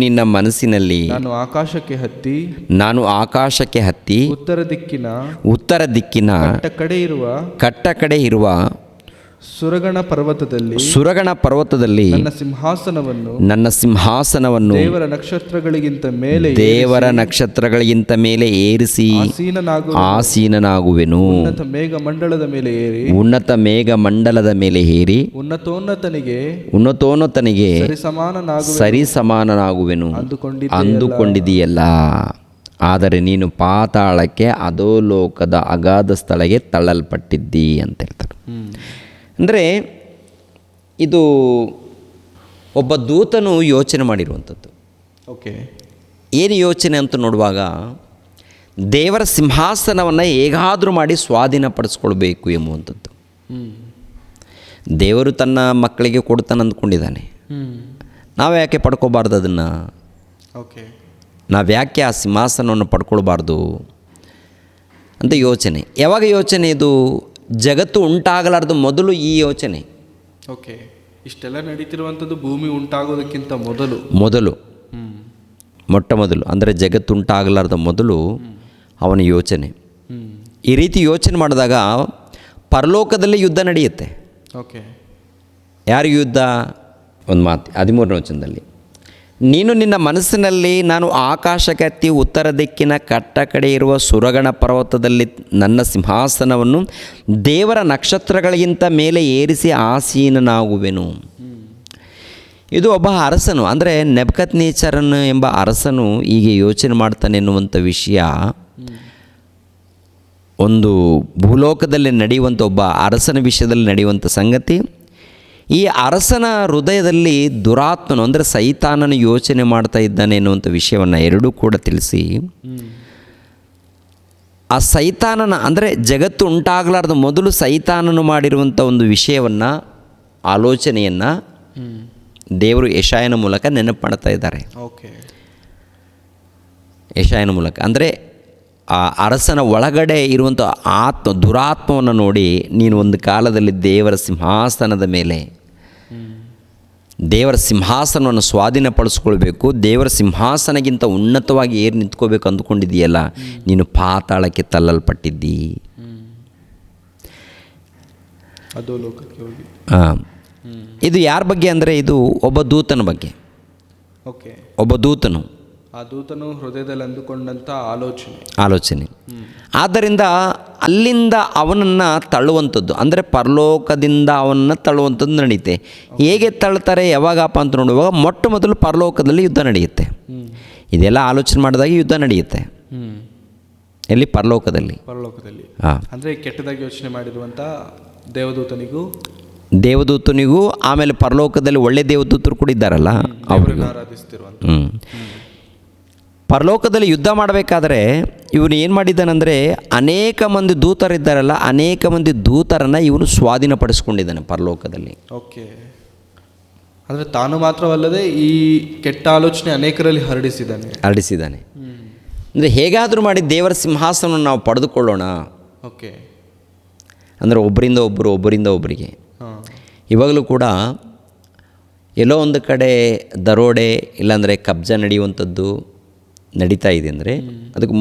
ನಿನ್ನ ಮನಸ್ಸಿನಲ್ಲಿ ನಾನು ಆಕಾಶಕ್ಕೆ ಹತ್ತಿ ಉತ್ತರ ದಿಕ್ಕಿನ ಕಟ್ಟ ಕಡೆ ಇರುವ ಸುರಗಣ ಪರ್ವತದಲ್ಲಿ ನನ್ನ ಸಿಂಹಾಸನವನ್ನು ದೇವರ ನಕ್ಷತ್ರಗಳಿಗಿಂತ ಮೇಲೆ ಏರಿಸಿ ಆಸೀನನಾಗುವೆನು. ಉನ್ನತ ಮೇಘ ಮಂಡಲದ ಮೇಲೆ ಏರಿ ಉನ್ನತೋನ್ನತನಿಗೆ ಸರಿಸಮಾನನಾಗುವೆನು ಅಂದುಕೊಂಡಿದೆಯಲ್ಲ. ಆದರೆ ನೀನು ಪಾತಾಳಕ್ಕೆ, ಅಧೋಲೋಕದ ಅಗಾಧ ಸ್ಥಳಕ್ಕೆ ತಳ್ಳಲ್ಪಟ್ಟಿದ್ದಿ ಅಂತ ಹೇಳ್ತಾರೆ. ಅಂದರೆ ಇದು ಒಬ್ಬ ದೂತನು ಯೋಚನೆ ಮಾಡಿರುವಂಥದ್ದು. ಏನು ಯೋಚನೆ ಅಂತ ನೋಡುವಾಗ ದೇವರ ಸಿಂಹಾಸನವನ್ನು ಹೇಗಾದರೂ ಮಾಡಿ ಸ್ವಾಧೀನಪಡಿಸ್ಕೊಳ್ಬೇಕು ಎಂಬುವಂಥದ್ದು. ದೇವರು ತನ್ನ ಮಕ್ಕಳಿಗೆ ಕೊಡ್ತಾನೆ ಅಂದ್ಕೊಂಡಿದ್ದಾನೆ. ನಾವು ಯಾಕೆ ಪಡ್ಕೋಬಾರ್ದು ಅದನ್ನು? ನಾವು ಯಾಕೆ ಆ ಸಿಂಹಾಸನವನ್ನು ಪಡ್ಕೊಳ್ಬಾರ್ದು ಅಂತ ಯೋಚನೆ. ಯಾವಾಗ ಯೋಚನೆ ಇದು? ಜಗತ್ತು ಉಂಟಾಗಲಾರ್ದು ಮೊದಲು ಈ ಯೋಚನೆ. ಇಷ್ಟೆಲ್ಲ ನಡೀತಿರುವಂಥದ್ದು ಭೂಮಿ ಉಂಟಾಗೋದಕ್ಕಿಂತ ಮೊಟ್ಟ ಮೊದಲು ಅಂದರೆ ಜಗತ್ತು ಉಂಟಾಗಲಾರ್ದ ಮೊದಲು ಅವನ ಯೋಚನೆ. ಈ ರೀತಿ ಯೋಚನೆ ಮಾಡಿದಾಗ ಪರಲೋಕದಲ್ಲಿ ಯುದ್ಧ ನಡೆಯುತ್ತೆ. ಯಾರಿಗೆ ಯುದ್ಧ? ಒಂದು ಮಾತು 13ನೇ ವಚನದಲ್ಲಿ, ನೀನು ನಿನ್ನ ಮನಸ್ಸಿನಲ್ಲಿ ನಾನು ಆಕಾಶಕ್ಕೆ ಹತ್ತಿ ಉತ್ತರ ದಿಕ್ಕಿನ ಕಟ್ಟ ಕಡೆ ಇರುವ ಸುರಗಣ ಪರ್ವತದಲ್ಲಿ ನನ್ನ ಸಿಂಹಾಸನವನ್ನು ದೇವರ ನಕ್ಷತ್ರಗಳಿಗಿಂತ ಮೇಲೆ ಏರಿಸಿ ಆಸೀನನಾಗುವೆನು. ಇದು ಒಬ್ಬ ಅರಸನು, ಅಂದರೆ ನೆಬೂಕದ್ನೆಚ್ಚರನು ಎಂಬ ಅರಸನು ಹೀಗೆ ಯೋಚನೆ ಮಾಡ್ತಾನೆ ಎನ್ನುವಂಥ ವಿಷಯ ಒಂದು ಭೂಲೋಕದಲ್ಲಿ ನಡೆಯುವಂಥ ಒಬ್ಬ ಅರಸನ ವಿಷಯದಲ್ಲಿ ನಡೆಯುವಂಥ ಸಂಗತಿ. ಈ ಅರಸನ ಹೃದಯದಲ್ಲಿ ದುರಾತ್ಮನು ಅಂದರೆ ಸೈತಾನನು ಯೋಚನೆ ಮಾಡ್ತಾ ಇದ್ದಾನೆ ಎನ್ನುವಂಥ ವಿಷಯವನ್ನು ಎರಡೂ ಕೂಡ ತಿಳಿಸಿ, ಆ ಸೈತಾನನ ಅಂದರೆ ಜಗತ್ತು ಉಂಟಾಗಲಾರ್ದ ಮೊದಲು ಸೈತಾನನು ಮಾಡಿರುವಂಥ ಒಂದು ವಿಷಯವನ್ನು, ಆಲೋಚನೆಯನ್ನು ದೇವರು ಯೆಶಾಯನ ಮೂಲಕ ನೆನಪು ಮಾಡ್ತಾ ಇದ್ದಾರೆ. ಓಕೆ, ಯೆಶಾಯನ ಮೂಲಕ ಅಂದರೆ ಆ ಅರಸನ ಒಳಗಡೆ ಇರುವಂಥ ದುರಾತ್ಮವನ್ನು ನೋಡಿ, ನೀನು ಒಂದು ಕಾಲದಲ್ಲಿ ದೇವರ ಸಿಂಹಾಸನದ ಮೇಲೆ ದೇವರ ಸಿಂಹಾಸನವನ್ನು ಸ್ವಾಧೀನಪಡಿಸ್ಕೊಳ್ಬೇಕು, ದೇವರ ಸಿಂಹಾಸನಗಿಂತ ಉನ್ನತವಾಗಿ ಏರು ನಿಂತ್ಕೋಬೇಕು ಅಂದ್ಕೊಂಡಿದ್ದೀಯಲ್ಲ, ನೀನು ಪಾತಾಳಕ್ಕೆ ತಳ್ಳಲ್ಪಟ್ಟಿದ್ದಿ. ಇದು ಯಾರ ಬಗ್ಗೆ ಅಂದರೆ ಇದು ಒಬ್ಬ ದೂತನ ಬಗ್ಗೆ. ಓಕೆ, ಒಬ್ಬ ದೂತನು, ಆ ದೂತನು ಹೃದಯದಲ್ಲಿ ಅಂದುಕೊಂಡಂಥ ಆಲೋಚನೆ. ಆದ್ದರಿಂದ ಅಲ್ಲಿಂದ ಅವನನ್ನು ತಳ್ಳುವಂಥದ್ದು, ಅಂದರೆ ಪರಲೋಕದಿಂದ ಅವನನ್ನು ತಳ್ಳುವಂಥದ್ದು ನಡೆಯುತ್ತೆ. ಹೇಗೆ ತಳ್ತಾರೆ, ಯಾವಾಗಪ್ಪ ಅಂತ ನೋಡುವಾಗ ಮೊಟ್ಟ ಮೊದಲು ಪರಲೋಕದಲ್ಲಿ ಯುದ್ಧ ನಡೆಯುತ್ತೆ. ಇದೆಲ್ಲ ಆಲೋಚನೆ ಮಾಡಿದಾಗ ಯುದ್ಧ ನಡೆಯುತ್ತೆ. ಎಲ್ಲಿ? ಪರಲೋಕದಲ್ಲಿ. ಹಾಂ, ಅಂದರೆ ಕೆಟ್ಟದಾಗಿ ಯೋಚನೆ ಮಾಡಿರುವಂಥ ದೇವದೂತನಿಗೂ ಆಮೇಲೆ ಪರಲೋಕದಲ್ಲಿ ಒಳ್ಳೆ ದೇವದೂತರು ಕೂಡ ಇದ್ದಾರಲ್ಲ ಅವರಿಗೂ. ಪರಲೋಕದಲ್ಲಿ ಯುದ್ಧ ಮಾಡಬೇಕಾದ್ರೆ ಇವನು ಏನು ಮಾಡಿದ್ದಾನಂದರೆ, ಅನೇಕ ಮಂದಿ ದೂತರಿದ್ದಾರಲ್ಲ, ಅನೇಕ ಮಂದಿ ದೂತರನ್ನು ಇವನು ಸ್ವಾಧೀನಪಡಿಸ್ಕೊಂಡಿದ್ದಾನೆ ಪರಲೋಕದಲ್ಲಿ. ಓಕೆ, ಅಂದರೆ ತಾನು ಮಾತ್ರವಲ್ಲದೆ ಈ ಕೆಟ್ಟ ಆಲೋಚನೆ ಅನೇಕರಲ್ಲಿ ಹರಡಿಸಿದ್ದಾನೆ. ಅಂದರೆ ಹೇಗಾದರೂ ಮಾಡಿ ದೇವರ ಸಿಂಹಾಸನವನ್ನು ನಾವು ಪಡೆದುಕೊಳ್ಳೋಣ. ಓಕೆ, ಅಂದರೆ ಒಬ್ಬರಿಂದ ಒಬ್ಬರಿಗೆ. ಇವಾಗಲೂ ಕೂಡ ಎಲ್ಲೋ ಒಂದು ಕಡೆ ದರೋಡೆ ಇಲ್ಲಾಂದರೆ ಕಬ್ಜಾ ನಡೆಯುವಂಥದ್ದು ನಡೀತಾ ಇದೆ ಅಂದರೆ ಅದಕ್ಕೆ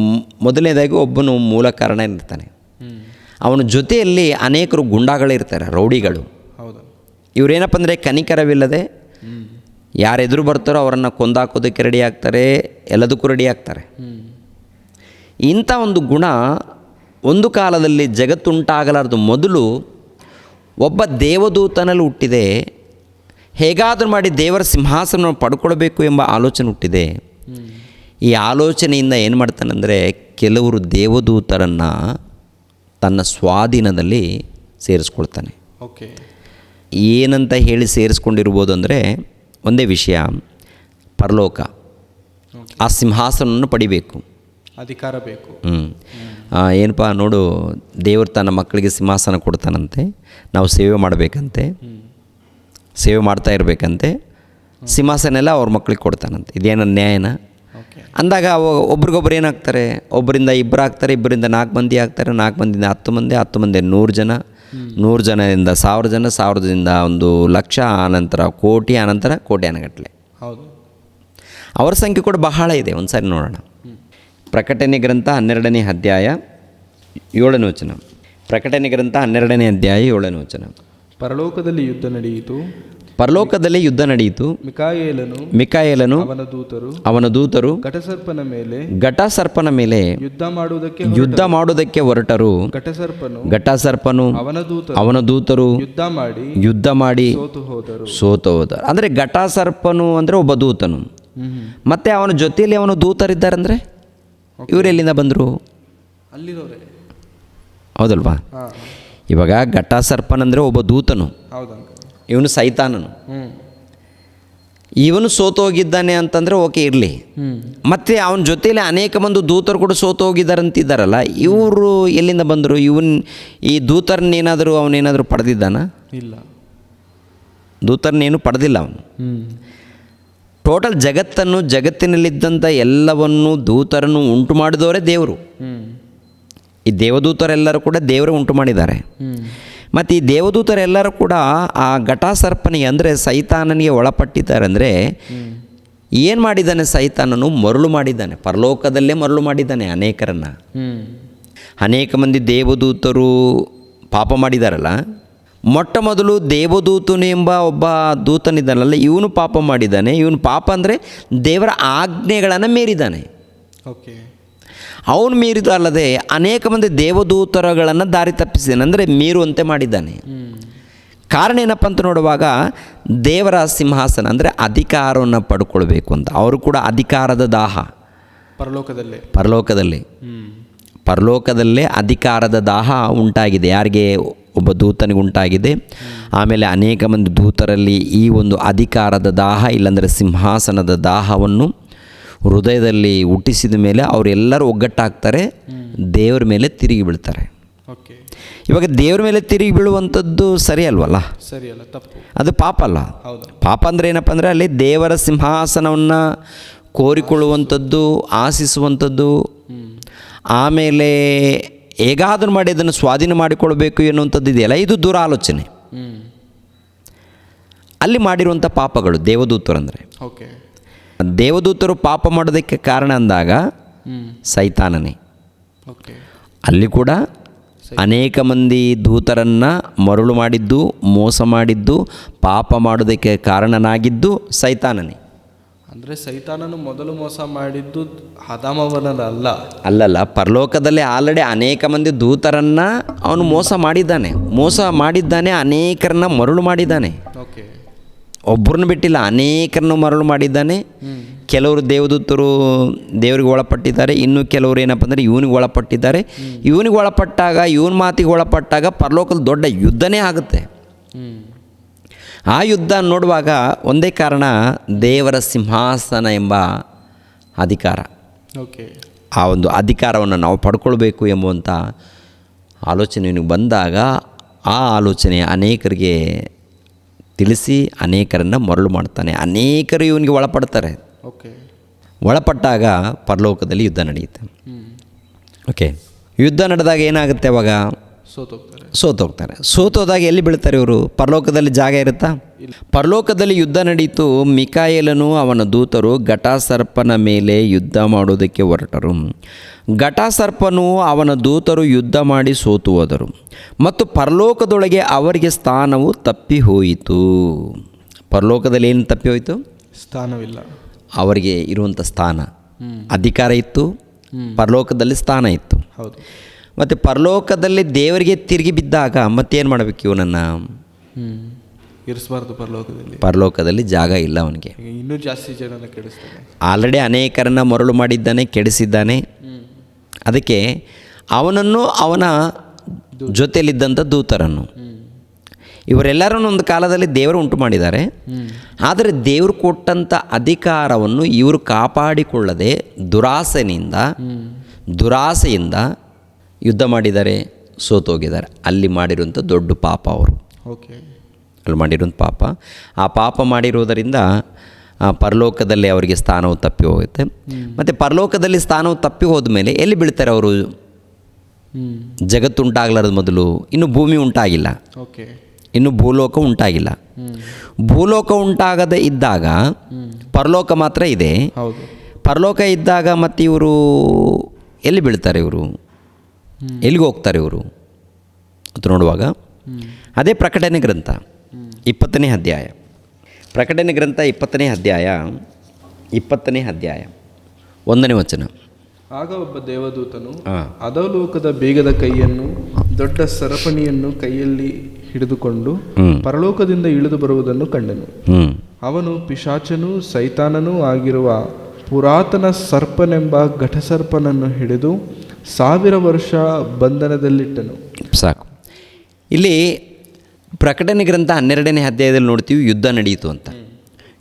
ಮೊದಲನೇದಾಗಿ ಒಬ್ಬನು ಮೂಲ ಕಾರಣ ಇರ್ತಾನೆ. ಅವನ ಜೊತೆಯಲ್ಲಿ ಅನೇಕರು ಗುಂಡಾಗಳಿರ್ತಾರೆ, ರೌಡಿಗಳು. ಇವರೇನಪ್ಪ ಅಂದರೆ ಕನಿಕರವಿಲ್ಲದೆ ಯಾರೆದುರು ಬರ್ತಾರೋ ಅವರನ್ನು ಕೊಂದಾಕೋದಕ್ಕೆ ರೆಡಿ ಆಗ್ತಾರೆ, ಎಲ್ಲದಕ್ಕೂ ರೆಡಿ ಆಗ್ತಾರೆ. ಇಂಥ ಒಂದು ಗುಣ ಒಂದು ಕಾಲದಲ್ಲಿ ಜಗತ್ತುಂಟಾಗಲಾರ್ದು ಮೊದಲು ಒಬ್ಬ ದೇವದೂತನಲ್ಲಿ ಹುಟ್ಟಿದೆ. ಹೇಗಾದರೂ ಮಾಡಿ ದೇವರ ಸಿಂಹಾಸನವನ್ನು ಪಡ್ಕೊಳ್ಬೇಕು ಎಂಬ ಆಲೋಚನೆ ಹುಟ್ಟಿದೆ. ಈ ಆಲೋಚನೆಯಿಂದ ಏನು ಮಾಡ್ತಾನಂದರೆ, ಕೆಲವರು ದೇವದೂತರನ್ನು ತನ್ನ ಸ್ವಾಧೀನದಲ್ಲಿ ಸೇರಿಸ್ಕೊಳ್ತಾನೆ. ಓಕೆ, ಏನಂತ ಹೇಳಿ ಸೇರಿಸ್ಕೊಂಡಿರ್ಬೋದು ಅಂದರೆ ಒಂದೇ ವಿಷಯ, ಪರಲೋಕ, ಆ ಸಿಂಹಾಸನವನ್ನು ಪಡಿಬೇಕು, ಅಧಿಕಾರ ಬೇಕು. ಏನಪ್ಪ ನೋಡು, ದೇವರು ತನ್ನ ಮಕ್ಕಳಿಗೆ ಸಿಂಹಾಸನ ಕೊಡ್ತಾನಂತೆ, ನಾವು ಸೇವೆ ಮಾಡಬೇಕಂತೆ, ಸೇವೆ ಮಾಡ್ತಾ ಇರಬೇಕಂತೆ, ಸಿಂಹಾಸನ ಎಲ್ಲ ಅವ್ರ ಮಕ್ಕಳಿಗೆ ಕೊಡ್ತಾನಂತೆ. ಇದೇನ ನ್ಯಾಯನ ಅಂದಾಗ ಒಬ್ರಿಗೊಬ್ರು ಏನಾಗ್ತಾರೆ, ಒಬ್ಬರಿಂದ ಇಬ್ಬರು ಆಗ್ತಾರೆ, ಇಬ್ಬರಿಂದ 4 ಮಂದಿ ಆಗ್ತಾರೆ, 4 ಮಂದಿಯಿಂದ 10 ಮಂದಿ, 10 ಮಂದಿ 100 ಜನ, 100 ಜನದಿಂದ 1000 ಜನ, 1000ದಿಂದ 1,00,000, ಆನಂತರ ಕೋಟಿ, ಆನಂತರ ಕೋಟ್ಯಾನುಗಟ್ಟಲೆ. ಹೌದು, ಅವರ ಸಂಖ್ಯೆ ಕೂಡ ಬಹಳ ಇದೆ. ಒಂದು ಸಾರಿ ನೋಡೋಣ. ಪ್ರಕಟಣೆ ಗ್ರಂಥ 12ನೇ ಅಧ್ಯಾಯ 7ನೇ ವಚನ. ಪ್ರಕಟಣೆ ಗ್ರಂಥ 12ನೇ ಅಧ್ಯಾಯ 7ನೇ ವಚನ. ಪರಲೋಕದಲ್ಲಿ ಯುದ್ಧ ನಡೆಯಿತು. ಮಿಕಾಯೇಲನು ಅವನ ದೂತರು ಘಟಸರ್ಪನ ಮೇಲೆ ಯುದ್ಧ ಮಾಡುವುದಕ್ಕೆ ಹೊರಟರು. ಘಟಸರ್ಪನು ಅವನ ದೂತರು ಯುದ್ಧ ಮಾಡಿ ಸೋತು ಹೋದರು. ಅಂದರೆ ಘಟಸರ್ಪನು ಅಂದರೆ ಒಬ್ಬ ದೂತನು, ಮತ್ತೆ ಅವನ ಜೊತೆಯಲ್ಲಿ ಅವನು ದೂತರಿದ್ದಾರಂದರೆ ಇವರೆಲ್ಲಿಂದ ಬಂದರು? ಹೌದಲ್ವಾ? ಇವಾಗ ಘಟಸರ್ಪನಂದರೆ ಒಬ್ಬ ದೂತನು, ಇವನು ಸೈತಾನನು. ಇವನು ಸೋತೋಗಿದ್ದಾನೆ ಅಂತಂದರೆ ಓಕೆ ಇರಲಿ, ಮತ್ತು ಅವನ ಜೊತೆಯಲ್ಲಿ ಅನೇಕ ಮಂದಿ ದೂತರು ಕೂಡ ಸೋತು ಹೋಗಿದ್ದಾರಂತಿದ್ದಾರಲ್ಲ, ಇವರು ಎಲ್ಲಿಂದ ಬಂದರು? ಈ ದೂತರನ್ನೇನಾದರೂ ಅವನೇನಾದರೂ ಪಡೆದಿದ್ದಾನ? ಇಲ್ಲ, ದೂತರನ್ನೇನು ಪಡೆದಿಲ್ಲ ಅವನು. ಟೋಟಲ್ ಜಗತ್ತಿನಲ್ಲಿದ್ದಂಥ ಎಲ್ಲವನ್ನು ದೂತರನ್ನು ಉಂಟು ಮಾಡಿದವರೇ ದೇವರು. ಈ ದೇವದೂತರೆಲ್ಲರೂ ಕೂಡ ದೇವರೇ ಉಂಟು ಮಾಡಿದ್ದಾರೆ. ಮತ್ತು ಈ ದೇವದೂತರೆಲ್ಲರೂ ಕೂಡ ಆ ಘಟಸರ್ಪನಿಗೆ ಅಂದರೆ ಸೈತಾನನಿಗೆ ಒಳಪಟ್ಟಿದ್ದಾರೆ. ಅಂದರೆ ಏನು ಮಾಡಿದ್ದಾನೆ ಸೈತಾನನು? ಮರಳು ಮಾಡಿದ್ದಾನೆ, ಪರಲೋಕದಲ್ಲೇ ಮರಳು ಮಾಡಿದ್ದಾನೆ ಅನೇಕರನ್ನು. ಅನೇಕ ಮಂದಿ ದೇವದೂತರು ಪಾಪ ಮಾಡಿದಾರಲ್ಲ, ಮೊಟ್ಟ ಮೊದಲು ದೇವದೂತನು ಎಂಬ ಒಬ್ಬ ದೂತನಿದ್ದಾನಲ್ಲ, ಇವನು ಪಾಪ ಮಾಡಿದ್ದಾನೆ. ಇವನು ಪಾಪ ಅಂದರೆ ದೇವರ ಆಜ್ಞೆಗಳನ್ನು ಮೀರಿದ್ದಾನೆ. ಓಕೆ. ಅವನು ಮೀರಿದ ಅಲ್ಲದೆ ಅನೇಕ ಮಂದಿ ದೇವದೂತರುಗಳನ್ನು ದಾರಿ ತಪ್ಪಿಸಿದ್ದಾನೆ, ಅಂದರೆ ಮೀರುವಂತೆ ಮಾಡಿದ್ದಾನೆ. ಕಾರಣ ಏನಪ್ಪ ಅಂತ ನೋಡುವಾಗ, ದೇವರ ಸಿಂಹಾಸನ ಅಂದರೆ ಅಧಿಕಾರವನ್ನು ಪಡ್ಕೊಳ್ಬೇಕು ಅಂತ. ಅವರು ಕೂಡ ಅಧಿಕಾರದ ದಾಹ, ಪರಲೋಕದಲ್ಲೇ ಅಧಿಕಾರದ ದಾಹ ಉಂಟಾಗಿದೆ. ಯಾರಿಗೆ? ಒಬ್ಬ ದೂತನಿಗೆ ಉಂಟಾಗಿದೆ. ಆಮೇಲೆ ಅನೇಕ ಮಂದಿ ದೂತರಲ್ಲಿ ಈ ಒಂದು ಅಧಿಕಾರದ ದಾಹ, ಇಲ್ಲಾಂದರೆ ಸಿಂಹಾಸನದ ದಾಹವನ್ನು ಹೃದಯದಲ್ಲಿ ಹುಟ್ಟಿಸಿದ ಮೇಲೆ ಅವರೆಲ್ಲರೂ ಒಗ್ಗಟ್ಟಾಗ್ತಾರೆ, ದೇವರ ಮೇಲೆ ತಿರುಗಿ ಬೀಳ್ತಾರೆ. ಓಕೆ. ಇವಾಗ ದೇವರ ಮೇಲೆ ತಿರುಗಿ ಬೀಳುವಂಥದ್ದು ಸರಿ ಅಲ್ವಲ್ಲ? ಸರಿಯಲ್ಲ, ತಪ್ಪು. ಅದು ಪಾಪ ಅಲ್ಲ. ಹೌದು. ಪಾಪ ಅಂದರೆ ಏನಪ್ಪ ಅಂದರೆ ಅಲ್ಲಿ ದೇವರ ಸಿಂಹಾಸನವನ್ನು ಕೋರಿಕೊಳ್ಳುವಂಥದ್ದು, ಆಶಿಸುವಂಥದ್ದು, ಆಮೇಲೆ ಹೇಗಾದರೂ ಮಾಡಿ ಅದನ್ನು ಸ್ವಾಧೀನ ಮಾಡಿಕೊಳ್ಬೇಕು ಎನ್ನುವಂಥದ್ದು ಇದೆಯಲ್ಲ, ಇದು ದುರಾಲೋಚನೆ. ಅಲ್ಲಿ ಮಾಡಿರುವಂಥ ಪಾಪಗಳು ದೇವದೂತರಂದರೆ. ಓಕೆ. ದೇವದೂತರು ಪಾಪ ಮಾಡೋದಕ್ಕೆ ಕಾರಣ ಅಂದಾಗ ಸೈತಾನನೇ. ಓಕೆ. ಅಲ್ಲಿ ಕೂಡ ಅನೇಕ ಮಂದಿ ದೂತರನ್ನು ಮರುಳು ಮಾಡಿದ್ದು, ಮೋಸ ಮಾಡಿದ್ದು, ಪಾಪ ಮಾಡೋದಕ್ಕೆ ಕಾರಣನಾಗಿದ್ದು ಸೈತಾನನೇ. ಅಂದರೆ ಸೈತಾನನು ಮೊದಲು ಮೋಸ ಮಾಡಿದ್ದು ಆದಾಮವನಲ್ಲ. ಅಲ್ಲಲ್ಲ, ಪರಲೋಕದಲ್ಲಿ ಆಲ್ರೆಡಿ ಅನೇಕ ಮಂದಿ ದೂತರನ್ನು ಅವನು ಮೋಸ ಮಾಡಿದ್ದಾನೆ, ಅನೇಕರನ್ನ ಮರುಳು ಮಾಡಿದ್ದಾನೆ. ಓಕೆ. ಒಬ್ಬರನ್ನು ಬಿಟ್ಟಿಲ್ಲ, ಅನೇಕರನ್ನು ಮರಳು ಮಾಡಿದ್ದಾನೆ. ಕೆಲವರು ದೇವದೂತರು ದೇವರಿಗೆ ಒಳಪಟ್ಟಿದ್ದಾರೆ, ಇನ್ನು ಕೆಲವರು ಏನಪ್ಪ ಅಂದರೆ ಇವನಿಗೆ ಒಳಪಟ್ಟಿದ್ದಾರೆ. ಇವನಿಗೆ ಒಳಪಟ್ಟಾಗ, ಇವನ ಮಾತಿಗೆ ಒಳಪಟ್ಟಾಗ ಪರಲೋಕದ ದೊಡ್ಡ ಯುದ್ಧನೇ ಆಗುತ್ತೆ. ಆ ಯುದ್ಧ ನೋಡುವಾಗ ಒಂದೇ ಕಾರಣ, ದೇವರ ಸಿಂಹಾಸನ ಎಂಬ ಅಧಿಕಾರ. ಓಕೆ. ಆ ಒಂದು ಅಧಿಕಾರವನ್ನು ನಾವು ಪಡ್ಕೊಳ್ಬೇಕು ಎಂಬುವಂಥ ಆಲೋಚನೆ ಇವನಿಗೆ ಬಂದಾಗ, ಆ ಆಲೋಚನೆ ಅನೇಕರಿಗೆ ತಿಳಿಸಿ ಅನೇಕರನ್ನು ಮರಳು ಮಾಡ್ತಾನೆ. ಅನೇಕರು ಇವನಿಗೆ ಒಳಪಡ್ತಾರೆ. ಓಕೆ. ಒಳಪಟ್ಟಾಗ ಪರಲೋಕದಲ್ಲಿ ಯುದ್ಧ ನಡೆಯುತ್ತೆ. ಓಕೆ. ಯುದ್ಧ ನಡೆದಾಗ ಏನಾಗುತ್ತೆ? ಅವಾಗ ಸೋತೋಗ್ತಾರೆ. ಸೋತೋದಾಗ ಎಲ್ಲಿ ಬೀಳ್ತಾರೆ ಇವರು? ಪರಲೋಕದಲ್ಲಿ ಜಾಗ ಇರುತ್ತಾ? ಪರಲೋಕದಲ್ಲಿ ಯುದ್ಧ ನಡೀತು. ಮಿಕಾಯೇಲನು ಅವನ ದೂತರು ಘಟಾಸರ್ಪನ ಮೇಲೆ ಯುದ್ಧ ಮಾಡುವುದಕ್ಕೆ ಹೊರಟರು. ಘಟಾಸರ್ಪನು ಅವನ ದೂತರು ಯುದ್ಧ ಮಾಡಿ ಸೋತು ಹೋದರು ಮತ್ತು ಪರಲೋಕದೊಳಗೆ ಅವರಿಗೆ ಸ್ಥಾನವು ತಪ್ಪಿ ಹೋಯಿತು. ಪರಲೋಕದಲ್ಲಿ ಏನು ತಪ್ಪಿ ಹೋಯಿತು? ಸ್ಥಾನವಿಲ್ಲ. ಅವರಿಗೆ ಇರುವಂಥ ಸ್ಥಾನ, ಅಧಿಕಾರ ಇತ್ತು, ಪರಲೋಕದಲ್ಲಿ ಸ್ಥಾನ ಇತ್ತು. ಹೌದು. ಮತ್ತು ಪರಲೋಕದಲ್ಲಿ ದೇವರಿಗೆ ತಿರುಗಿ ಬಿದ್ದಾಗ ಮತ್ತೇನು ಮಾಡಬೇಕು? ಇವನನ್ನು ಇರಿಸಬಾರ್ದು. ಪರಲೋಕದಲ್ಲಿ ಜಾಗ ಇಲ್ಲ ಅವನಿಗೆ. ಇನ್ನೂ ಜಾಸ್ತಿ ಜನನ ಕೆಡಿಸ್ತಾನೆ. ಆಲ್ರೆಡಿ ಅನೇಕರನ್ನ ಮರಳು ಮಾಡಿದ್ದಾನೆ, ಕೆಡಿಸಿದ್ದಾನೆ. ಅದಕ್ಕೆ ಅವನನ್ನು, ಅವನ ಜೊತೆಯಲ್ಲಿದ್ದಂಥ ದೂತರನ್ನು, ಇವರೆಲ್ಲರೂ ಒಂದು ಕಾಲದಲ್ಲಿ ದೇವರು ಉಂಟು ಮಾಡಿದ್ದಾರೆ. ಆದರೆ ದೇವರು ಕೊಟ್ಟಂಥ ಅಧಿಕಾರವನ್ನು ಇವರು ಕಾಪಾಡಿಕೊಳ್ಳದೆ ದುರಾಸೆಯಿಂದ ಯುದ್ಧ ಮಾಡಿದ್ದಾರೆ, ಸೋತೋಗಿದ್ದಾರೆ. ಅಲ್ಲಿ ಮಾಡಿರುವಂಥ ದೊಡ್ಡ ಪಾಪ ಅವರು. ಓಕೆ. ಅಲ್ಲಿ ಮಾಡಿರುವಂಥ ಪಾಪ. ಆ ಪಾಪ ಮಾಡಿರುವುದರಿಂದ ಪರಲೋಕದಲ್ಲಿ ಅವರಿಗೆ ಸ್ಥಾನವು ತಪ್ಪಿ ಹೋಗುತ್ತೆ. ಮತ್ತು ಪರಲೋಕದಲ್ಲಿ ಸ್ಥಾನವು ತಪ್ಪಿ ಹೋದ ಮೇಲೆ ಎಲ್ಲಿ ಬೀಳ್ತಾರೆ ಅವರು? ಜಗತ್ತು ಉಂಟಾಗಲಾರದು ಮೊದಲು, ಇನ್ನು ಭೂಮಿ ಉಂಟಾಗಿಲ್ಲ. ಓಕೆ. ಇನ್ನು ಭೂಲೋಕ ಉಂಟಾಗಿಲ್ಲ. ಭೂಲೋಕ ಉಂಟಾಗದೇ ಇದ್ದಾಗ ಪರಲೋಕ ಮಾತ್ರ ಇದೆ. ಹೌದು. ಪರಲೋಕ ಇದ್ದಾಗ ಮತ್ತು ಇವರು ಎಲ್ಲಿ ಬೀಳ್ತಾರೆ? ಇವರು ಎಲ್ಲಿಗೆ ಹೋಗ್ತಾರೆ ಇವರು ಅಂತ ನೋಡುವಾಗ, ಅದೇ ಪ್ರಕಟಣೆ ಗ್ರಂಥ 20ನೇ ಅಧ್ಯಾಯ. ಪ್ರಕಟಣೆ ಗ್ರಂಥ 20ನೇ ಅಧ್ಯಾಯ 1ನೇ ವಚನ. ಆಗ ಒಬ್ಬ ದೇವದೂತನು ಅಧೋಲೋಕದ ಬೇಗದ ಕೈಯನ್ನು, ದೊಡ್ಡ ಸರಪಣಿಯನ್ನು ಕೈಯಲ್ಲಿ ಹಿಡಿದುಕೊಂಡು ಪರಲೋಕದಿಂದ ಇಳಿದು ಬರುವುದನ್ನು ಕಂಡನು. ಅವನು ಪಿಶಾಚನೂ ಸೈತಾನನೂ ಆಗಿರುವ ಪುರಾತನ ಸರ್ಪನೆಂಬ ಘಟಸರ್ಪನನ್ನು ಹಿಡಿದು 1000 ವರ್ಷ ಬಂಧನದಲ್ಲಿಟ್ಟನು. ಸಾಕು. ಇಲ್ಲಿ ಪ್ರಕಟಣೆ ಗ್ರಂಥ 12ನೇ ಅಧ್ಯಾಯದಲ್ಲಿ ನೋಡ್ತೀವಿ, ಯುದ್ಧ ನಡೆಯಿತು ಅಂತ.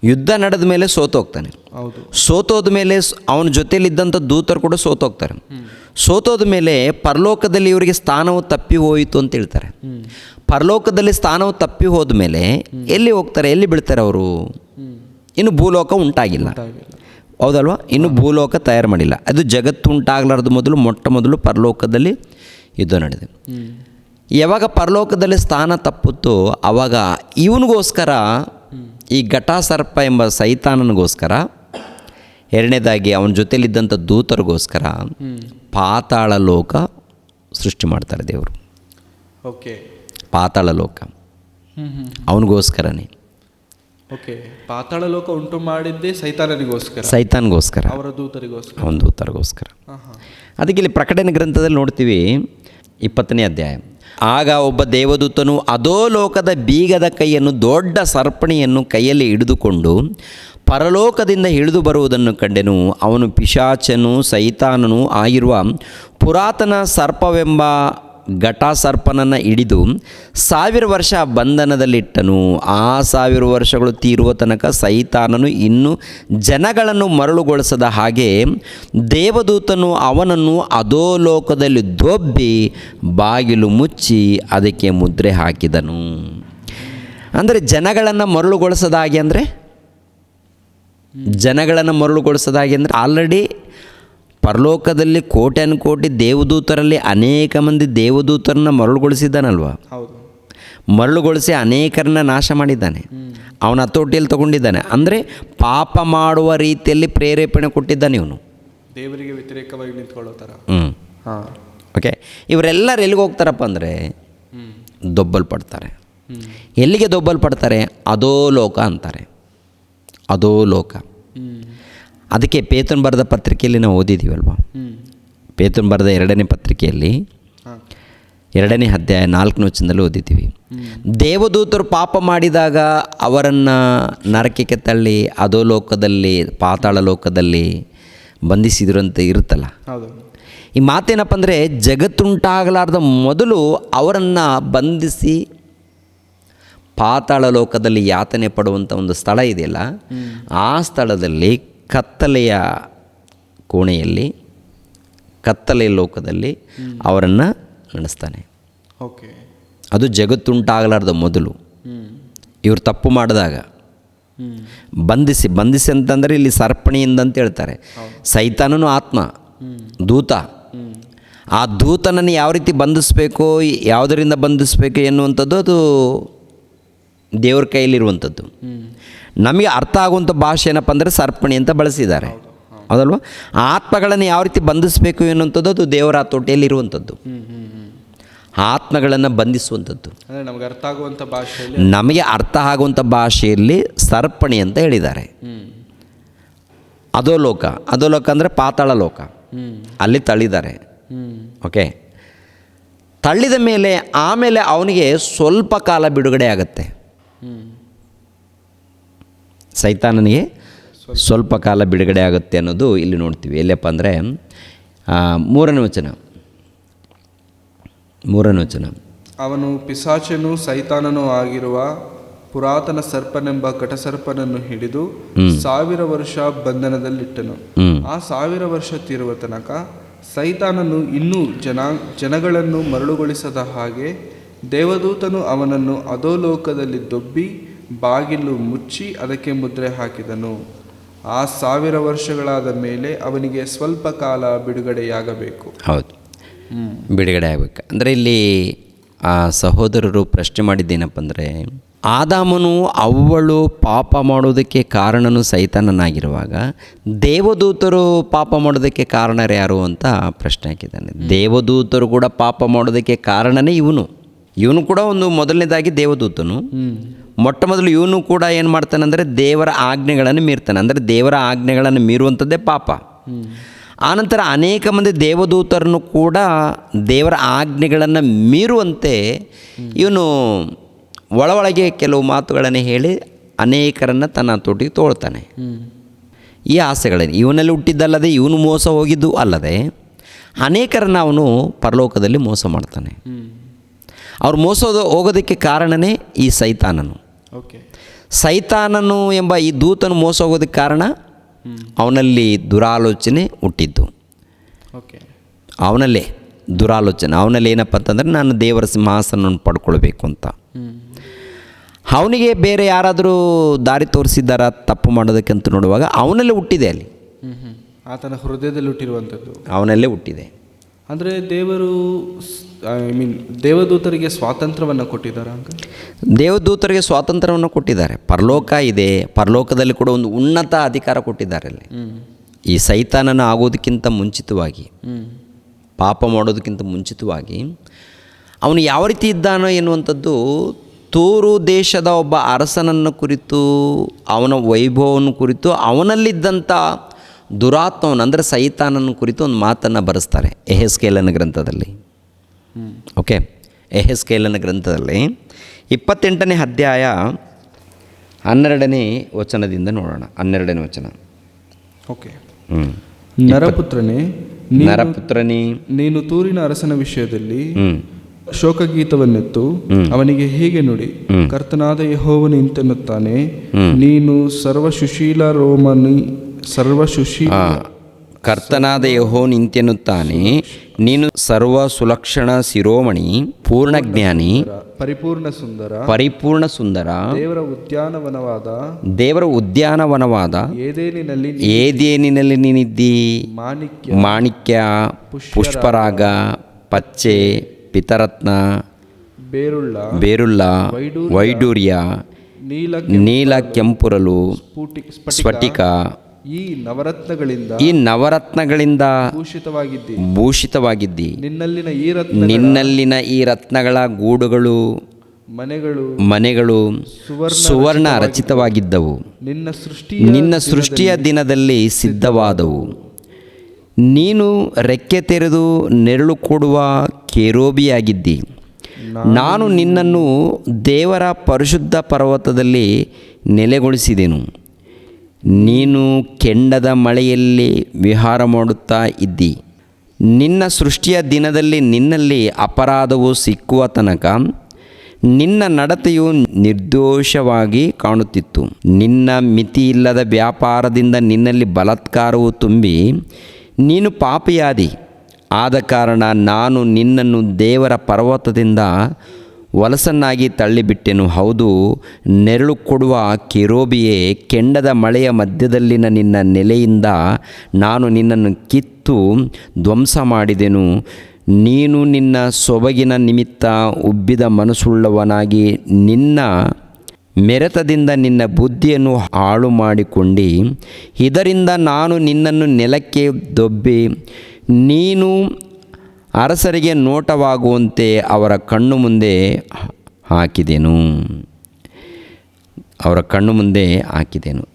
ಯುದ್ಧ ನಡೆದ ಮೇಲೆ ಸೋತೋಗ್ತಾನೆ. ಹೌದು. ಸೋತೋದ ಮೇಲೆ ಅವನ ಜೊತೆಯಲ್ಲಿದ್ದಂಥ ದೂತರು ಕೂಡ ಸೋತೋಗ್ತಾರೆ. ಸೋತೋದ ಮೇಲೆ ಪರಲೋಕದಲ್ಲಿ ಇವರಿಗೆ ಸ್ಥಾನವು ತಪ್ಪಿ ಹೋಯಿತು ಅಂತ ಹೇಳ್ತಾರೆ. ಪರಲೋಕದಲ್ಲಿ ಸ್ಥಾನವು ತಪ್ಪಿ ಹೋದ ಮೇಲೆ ಎಲ್ಲಿ ಹೋಗ್ತಾರೆ? ಎಲ್ಲಿ ಬೀಳ್ತಾರೆ ಅವರು? ಇನ್ನು ಭೂಲೋಕ ಉಂಟಾಗಿಲ್ಲ. ಹೌದಲ್ವಾ? ಇನ್ನು ಭೂಲೋಕ ತಯಾರು ಮಾಡಿಲ್ಲ. ಅದು ಜಗತ್ತು ಉಂಟಾಗಲಾರ್ದು ಮೊಟ್ಟ ಮೊದಲು ಪರಲೋಕದಲ್ಲಿ ಯುದ್ಧ ನಡೆದಿದೆ. ಯಾವಾಗ ಪರಲೋಕದಲ್ಲಿ ಸ್ಥಾನ ತಪ್ಪುತ್ತೋ ಆವಾಗ ಇವನಿಗೋಸ್ಕರ, ಈ ಘಟಾಸರ್ಪ ಎಂಬ ಸೈತಾನನಿಗೋಸ್ಕರ, ಎರಡನೇದಾಗಿ ಅವನ ಜೊತೆಯಲ್ಲಿದ್ದಂಥ ದೂತರಿಗೋಸ್ಕರ ಪಾತಾಳ ಲೋಕ ಸೃಷ್ಟಿ ಮಾಡ್ತಾರೆ ದೇವರು. ಓಕೆ. ಪಾತಾಳ ಲೋಕ ಅವನಿಗೋಸ್ಕರನೇ. ಓಕೆ, ಪಾತಾಳ ಲೋಕ ಉಂಟು ಮಾಡಿದ್ದೇ ಸೈತಾನನಿಗೋಸ್ಕರ, ಸೈತಾನ್ಗೋಸ್ಕರ, ಅವರ ದೂತರಿಗೋಸ್ಕರ, ಅವನ ದೂತರಿಗೋಸ್ಕರ. ಅದಕ್ಕೆ ಇಲ್ಲಿ ಪ್ರಕಟಣೆ ಗ್ರಂಥದಲ್ಲಿ ನೋಡ್ತೀವಿ 20ನೇ ಅಧ್ಯಾಯ. ಆಗ ಒಬ್ಬ ದೇವದೂತನು ಅದೋ ಲೋಕದ ಬೀಗದ ಕೈಯನ್ನು ದೊಡ್ಡ ಸರ್ಪಣಿಯನ್ನು ಕೈಯಲ್ಲಿ ಹಿಡಿದುಕೊಂಡು ಪರಲೋಕದಿಂದ ಇಳಿದು ಬರುವುದನ್ನು ಕಂಡೆನು. ಅವನು ಪಿಶಾಚನು ಸೈತಾನನು ಆಗಿರುವ ಪುರಾತನ ಸರ್ಪವೆಂಬ ಘಟಾಸರ್ಪನನ್ನು ಹಿಡಿದು 1000 ವರ್ಷ ಬಂಧನದಲ್ಲಿಟ್ಟನು. ಆ 1000 ವರ್ಷಗಳು ತೀರುವ ತನಕ ಸೈತಾನನು ಇನ್ನೂ ಜನಗಳನ್ನು ಮರಳುಗೊಳಿಸದ ಹಾಗೆ ದೇವದೂತನು ಅವನನ್ನು ಅಧೋಲೋಕದಲ್ಲಿ ದೊಬ್ಬಿ ಬಾಗಿಲು ಮುಚ್ಚಿ ಅದಕ್ಕೆ ಮುದ್ರೆ ಹಾಕಿದನು. ಅಂದರೆ ಜನಗಳನ್ನು ಮರಳುಗೊಳಿಸದ ಹಾಗೆ ಅಂದರೆ ಆಲ್ರೆಡಿ ಪರಲೋಕದಲ್ಲಿ ಕೋಟ್ಯಾನುಕೋಟಿ ದೇವದೂತರಲ್ಲಿ ಅನೇಕ ಮಂದಿ ದೇವದೂತರನ್ನ ಮರಳುಗೊಳಿಸಿದ್ದಾನಲ್ವ. ಹೌದು, ಮರಳುಗೊಳಿಸಿ ಅನೇಕರನ್ನ ನಾಶ ಮಾಡಿದ್ದಾನೆ. ಅವನ ಹತೋಟಿಯಲ್ಲಿ ತಗೊಂಡಿದ್ದಾನೆ. ಅಂದರೆ ಪಾಪ ಮಾಡುವ ರೀತಿಯಲ್ಲಿ ಪ್ರೇರೇಪಣೆ ಕೊಟ್ಟಿದ್ದಾನೆ ಇವನು, ದೇವರಿಗೆ ವ್ಯತಿರೇಕವಾಗಿ ನಿಂತ್ಕೊಳ್ಳೋ ಥರ. ಹಾಂ, ಓಕೆ. ಇವರೆಲ್ಲರೂ ಎಲ್ಲಿಗೆ ಹೋಗ್ತಾರಪ್ಪ ಅಂದರೆ ದೊಬ್ಬಲ್ಪಡ್ತಾರೆ. ಎಲ್ಲಿಗೆ ದೊಬ್ಬಲ್ಪಡ್ತಾರೆ? ಅಧೋಲೋಕ ಅಂತಾರೆ, ಅಧೋಲೋಕ. ಅದಕ್ಕೆ ಪೇತ್ರನು ಬರೆದ ಪತ್ರಿಕೆಯಲ್ಲಿ ನಾವು ಓದಿದ್ದೀವಲ್ವ. ಪೇತ್ರನು ಬರೆದ 2ನೇ ಪತ್ರಿಕೆಯಲ್ಲಿ 2ನೇ ಅಧ್ಯಾಯ 4ನೇ ವಚನದಲ್ಲಿ ಓದಿದ್ದೀವಿ. ದೇವದೂತರು ಪಾಪ ಮಾಡಿದಾಗ ಅವರನ್ನು ನರಕಕ್ಕೆ ತಳ್ಳಿ ಅಧೋಲೋಕದಲ್ಲಿ ಪಾತಾಳ ಲೋಕದಲ್ಲಿ ಬಂಧಿಸಿದ್ರು ಅಂತ ಇರುತ್ತಲ್ಲ. ಈ ಮಾತೇನಪ್ಪ ಅಂದರೆ ಜಗತ್ತುಂಟಾಗಲಾರ್ದ ಮೊದಲು ಅವರನ್ನು ಬಂಧಿಸಿ ಪಾತಾಳ ಲೋಕದಲ್ಲಿ ಯಾತನೆ ಪಡುವಂಥ ಒಂದು ಸ್ಥಳ ಇದೆಯಲ್ಲ, ಆ ಸ್ಥಳದಲ್ಲಿ ಕತ್ತಲೆಯ ಕೋಣೆಯಲ್ಲಿ ಕತ್ತಲೆಯ ಲೋಕದಲ್ಲಿ ಅವರನ್ನು ನಡೆಸ್ತಾನೆ. ಓಕೆ, ಅದು ಜಗತ್ತುಂಟಾಗಲಾರ್ದ ಮೊದಲು ಇವರು ತಪ್ಪು ಮಾಡಿದಾಗ ಬಂಧಿಸಿ ಅಂತಂದರೆ ಇಲ್ಲಿ ಸರ್ಪಣಿಯಿಂದ ಅಂತ ಹೇಳ್ತಾರೆ. ಸೈತಾನನು ಆತ್ಮ, ದೂತ. ಆ ದೂತನನ್ನು ಯಾವ ರೀತಿ ಬಂಧಿಸಬೇಕು, ಯಾವುದರಿಂದ ಬಂಧಿಸಬೇಕು ಎನ್ನುವಂಥದ್ದು ಅದು ದೇವ್ರ ಕೈಯಲ್ಲಿರುವಂಥದ್ದು. ನಮಗೆ ಅರ್ಥ ಆಗುವಂಥ ಭಾಷೆ ಏನಪ್ಪ ಅಂದರೆ ಸರ್ಪಣಿ ಅಂತ ಬಳಸಿದ್ದಾರೆ, ಹೌದಲ್ವ. ಆತ್ಮಗಳನ್ನು ಯಾವ ರೀತಿ ಬಂಧಿಸಬೇಕು ಎನ್ನುವಂಥದ್ದು ಅದು ದೇವರ ಹತೋಟಿಯಲ್ಲಿರುವಂಥದ್ದು. ಆತ್ಮಗಳನ್ನು ಬಂಧಿಸುವಂಥದ್ದು ನಮಗೆ ಅರ್ಥ ಆಗುವಂಥ ಭಾಷೆಯಲ್ಲಿ ಸರ್ಪಣಿ ಅಂತ ಹೇಳಿದ್ದಾರೆ. ಅಧೋಲೋಕ ಅಂದರೆ ಪಾತಾಳ ಲೋಕ, ಅಲ್ಲಿ ತಳ್ಳಿದ್ದಾರೆ. ಓಕೆ, ತಳ್ಳಿದ ಮೇಲೆ ಆಮೇಲೆ ಅವನಿಗೆ ಸ್ವಲ್ಪ ಕಾಲ ಬಿಡುಗಡೆ ಆಗುತ್ತೆ. ಸೈತಾನನಿಗೆ ಸ್ವಲ್ಪ ಕಾಲ ಬಿಡುಗಡೆ ಆಗುತ್ತೆ ಅನ್ನೋದು ಇಲ್ಲಿ ನೋಡ್ತೀವಿ. ಎಲ್ಲಪ್ಪ ಅಂದರೆ 3ನೇ ವಚನ. ಅವನು ಪಿಶಾಚನೂ ಸೈತಾನನೂ ಆಗಿರುವ ಪುರಾತನ ಸರ್ಪನೆಂಬ ಘಟಸರ್ಪನನ್ನು ಹಿಡಿದು 1000 ವರ್ಷ ಬಂಧನದಲ್ಲಿಟ್ಟನು. ಆ 1000 ವರ್ಷ ತೀರುವ ತನಕ ಸೈತಾನನು ಇನ್ನೂ ಜನಗಳನ್ನು ಮರಳುಗೊಳಿಸದ ಹಾಗೆ ದೇವದೂತನು ಅವನನ್ನು ಅಧೋಲೋಕದಲ್ಲಿ ದೊಬ್ಬಿ ಬಾಗಿಲು ಮುಚ್ಚಿ ಅದಕ್ಕೆ ಮುದ್ರೆ ಹಾಕಿದನು. ಆ 1000 ವರ್ಷಗಳಾದ ಮೇಲೆ ಅವನಿಗೆ ಸ್ವಲ್ಪ ಕಾಲ ಬಿಡುಗಡೆಯಾಗಬೇಕು. ಹೌದು, ಬಿಡುಗಡೆ ಆಗಬೇಕು. ಅಂದರೆ ಇಲ್ಲಿ ಆ ಸಹೋದರರು ಪ್ರಶ್ನೆ ಮಾಡಿದ್ದೇನಪ್ಪ ಅಂದರೆ, ಆದಾಮನು ಅವ್ವಳು ಪಾಪ ಮಾಡೋದಕ್ಕೆ ಕಾರಣನು ಸೈತಾನನಾಗಿರುವಾಗ ದೇವದೂತರು ಪಾಪ ಮಾಡೋದಕ್ಕೆ ಕಾರಣರು ಯಾರು ಅಂತ ಪ್ರಶ್ನೆ ಹಾಕಿದ್ದಾನೆ. ದೇವದೂತರು ಕೂಡ ಪಾಪ ಮಾಡೋದಕ್ಕೆ ಕಾರಣನೇ ಇವನು ಕೂಡ ಒಂದು ಮೊದಲನೇದಾಗಿ ದೇವದೂತನು. ಮೊಟ್ಟ ಮೊದಲು ಇವನು ಕೂಡ ಏನು ಮಾಡ್ತಾನೆ ಅಂದರೆ ದೇವರ ಆಜ್ಞೆಗಳನ್ನು ಮೀರ್ತಾನೆ. ಅಂದರೆ ದೇವರ ಆಜ್ಞೆಗಳನ್ನು ಮೀರುವಂಥದ್ದೇ ಪಾಪ. ಆನಂತರ ಅನೇಕ ಮಂದಿ ದೇವದೂತರನ್ನು ಕೂಡ ದೇವರ ಆಜ್ಞೆಗಳನ್ನು ಮೀರುವಂತೆ ಇವನು ಒಳಗೆ ಕೆಲವು ಮಾತುಗಳನ್ನು ಹೇಳಿ ಅನೇಕರನ್ನು ತನ್ನ ತೋಟಿಗೆ ತೋಳ್ತಾನೆ. ಈ ಆಸೆಗಳನ್ನು ಇವನಲ್ಲಿ ಹುಟ್ಟಿದ್ದಲ್ಲದೆ ಇವನು ಮೋಸ ಹೋಗಿದ್ದು ಅಲ್ಲದೆ ಅನೇಕರನ್ನು ಅವನು ಪರಲೋಕದಲ್ಲಿ ಮೋಸ ಮಾಡ್ತಾನೆ. ಅವ್ರು ಹೋಗೋದಕ್ಕೆ ಕಾರಣನೇ ಈ ಸೈತಾನನು. ಸೈತಾನನು ಎಂಬ ಈ ದೂತನು ಮೋಸ ಹೋಗೋದಕ್ಕೆ ಕಾರಣ ಅವನಲ್ಲಿ ದುರಾಲೋಚನೆ ಹುಟ್ಟಿದ್ದು. ಅವನಲ್ಲೇ ದುರಾಲೋಚನೆ, ಅವನಲ್ಲಿ ಏನಪ್ಪ ಅಂತಂದರೆ ನಾನು ದೇವರ ಸಿಂಹಾಸನವನ್ನು ಪಡ್ಕೊಳ್ಬೇಕು ಅಂತ. ಅವನಿಗೆ ಬೇರೆ ಯಾರಾದರೂ ದಾರಿ ತೋರಿಸಿದ್ದಾರ ತಪ್ಪು ಮಾಡೋದಕ್ಕೆ ಅಂತ ನೋಡುವಾಗ ಅವನಲ್ಲೇ ಹುಟ್ಟಿದೆ, ಅಲ್ಲಿ ಆತನ ಹೃದಯದಲ್ಲಿ ಹುಟ್ಟಿರುವಂಥದ್ದು ಅವನಲ್ಲೇ ಹುಟ್ಟಿದೆ. ಅಂದರೆ ದೇವರು ದೇವದೂತರಿಗೆ ಸ್ವಾತಂತ್ರ್ಯವನ್ನು ಕೊಟ್ಟಿದ್ದಾರೆ. ದೇವದೂತರಿಗೆ ಸ್ವಾತಂತ್ರ್ಯವನ್ನು ಕೊಟ್ಟಿದ್ದಾರೆ. ಪರಲೋಕ ಇದೆ, ಪರಲೋಕದಲ್ಲಿ ಕೂಡ ಒಂದು ಉನ್ನತ ಅಧಿಕಾರ ಕೊಟ್ಟಿದ್ದಾರೆ. ಅಲ್ಲಿ ಈ ಸೈತಾನನ ಆಗೋದಕ್ಕಿಂತ ಮುಂಚಿತವಾಗಿ, ಪಾಪ ಮಾಡೋದಕ್ಕಿಂತ ಮುಂಚಿತವಾಗಿ ಅವನು ಯಾವ ರೀತಿ ಇದ್ದಾನೋ ಎನ್ನುವಂಥದ್ದು ತೂರು ದೇಶದ ಒಬ್ಬ ಅರಸನನ್ನು ಕುರಿತು, ಅವನ ವೈಭವವನ್ನು ಕುರಿತು, ಅವನಲ್ಲಿದ್ದಂಥ ದುರಾತ್ಮವನ್ನು ಅಂದರೆ ಸೈತಾನನ ಕುರಿತು ಒಂದು ಮಾತನ್ನು ಬರೆಸ್ತಾರೆ ಯೆಹೆಜ್ಕೇಲನ ಗ್ರಂಥದಲ್ಲಿ. ಓಕೆ, ಯೆಹೆಜ್ಕೇಲನ ಗ್ರಂಥದಲ್ಲಿ 28ನೇ ಅಧ್ಯಾಯ 12ನೇ ವಚನದಿಂದ ನೋಡೋಣ. 12ನೇ ವಚನ. ಓಕೆ. ನರಪುತ್ರನೇ, ನೀನು ತೂರಿನ ಅರಸನ ವಿಷಯದಲ್ಲಿ ಶೋಕಗೀತವನ್ನೆತ್ತು ಅವನಿಗೆ ಹೀಗೆ ನುಡಿ, ಕರ್ತನಾದ ಯೆಹೋವನು ಇಂತೆನ್ನುತ್ತಾನೆ, ನೀನು ಕರ್ತನಾದ ಯೆಹೋವನು ಇಂತೆನ್ನುತ್ತಾನೆ, ನೀನು ಸರ್ವ ಸುಲಕ್ಷಣ ಶಿರೋಮಣಿ, ಪೂರ್ಣಜ್ಞಾನಿ, ಪರಿಪೂರ್ಣ ಸುಂದರ, ದೇವರ ಉದ್ಯಾನವನವಾದ ಏದೇನಿನಲ್ಲಿ ನೀನಿದ್ದಿ. ಮಾಣಿಕ್ಯ, ಪುಷ್ಪರಾಗ, ಪಚ್ಚೆ, ಪಿತರತ್ನ, ಬೇರುಳ್ಳ, ವೈಡೂರ್ಯ, ನೀಲ, ಕೆಂಪುರಲು, ಸ್ಫಟಿಕ, ಈ ನವರತ್ನಗಳಿಂದ ಭೂಷಿತವಾಗಿದ್ದಿ. ನಿನ್ನಲ್ಲಿನ ಈ ರತ್ನಗಳ ಗೂಡುಗಳು, ಮನೆಗಳು ಸುವರ್ಣ ರಚಿತವಾಗಿದ್ದವು, ನಿನ್ನ ಸೃಷ್ಟಿಯ ದಿನದಲ್ಲಿ ಸಿದ್ಧವಾದವು. ನೀನು ರೆಕ್ಕೆ ತೆರೆದು ನೆರಳು ಕೊಡುವ ಕೆರೂಬಿಯಾಗಿದ್ದಿ. ನಾನು ನಿನ್ನನ್ನು ದೇವರ ಪರಿಶುದ್ಧ ಪರ್ವತದಲ್ಲಿ ನೆಲೆಗೊಳಿಸಿದೆನು. ನೀನು ಕೆಂಡದ ಮಳೆಯಲ್ಲಿ ವಿಹಾರ ಮಾಡುತ್ತಾ ಇದ್ದಿ. ನಿನ್ನ ಸೃಷ್ಟಿಯ ದಿನದಲ್ಲಿ ನಿನ್ನಲ್ಲಿ ಅಪರಾಧವು ಸಿಕ್ಕುವ ತನಕ ನಿನ್ನ ನಡತೆಯು ನಿರ್ದೋಷವಾಗಿ ಕಾಣುತ್ತಿತ್ತು. ನಿನ್ನ ಮಿತಿಯಿಲ್ಲದ ವ್ಯಾಪಾರದಿಂದ ನಿನ್ನಲ್ಲಿ ಬಲಾತ್ಕಾರವು ತುಂಬಿ ನೀನು ಪಾಪಿಯಾದಿ. ಆದ ಕಾರಣ ನಾನು ನಿನ್ನನ್ನು ದೇವರ ಪರ್ವತದಿಂದ ವಲಸನ್ನಾಗಿ ತಳ್ಳಿಬಿಟ್ಟೆನು. ಹೌದು, ನೆರಳು ಕೊಡುವ ಕೆರೂಬಿಯೇ, ಕೆಂಡದ ಮಳೆಯ ಮಧ್ಯದಲ್ಲಿನ ನಿನ್ನ ನೆಲೆಯಿಂದ ನಾನು ನಿನ್ನನ್ನು ಕಿತ್ತು ಧ್ವಂಸ ಮಾಡಿದೆನು. ನೀನು ನಿನ್ನ ಸೊಬಗಿನ ನಿಮಿತ್ತ ಉಬ್ಬಿದ ಮನಸ್ಸುಳ್ಳವನಾಗಿ ನಿನ್ನ ಮೆರೆತದಿಂದ ನಿನ್ನ ಬುದ್ಧಿಯನ್ನು ಹಾಳು ಮಾಡಿಕೊಂಡು, ಇದರಿಂದ ನಾನು ನಿನ್ನನ್ನು ನೆಲಕ್ಕೆ ದೊಬ್ಬಿ ನೀನು ಅರಸರಿಗೆ ನೋಟವಾಗುವಂತೆ ಅವರ ಕಣ್ಣು ಮುಂದೆ ಹಾಕಿದೆನು.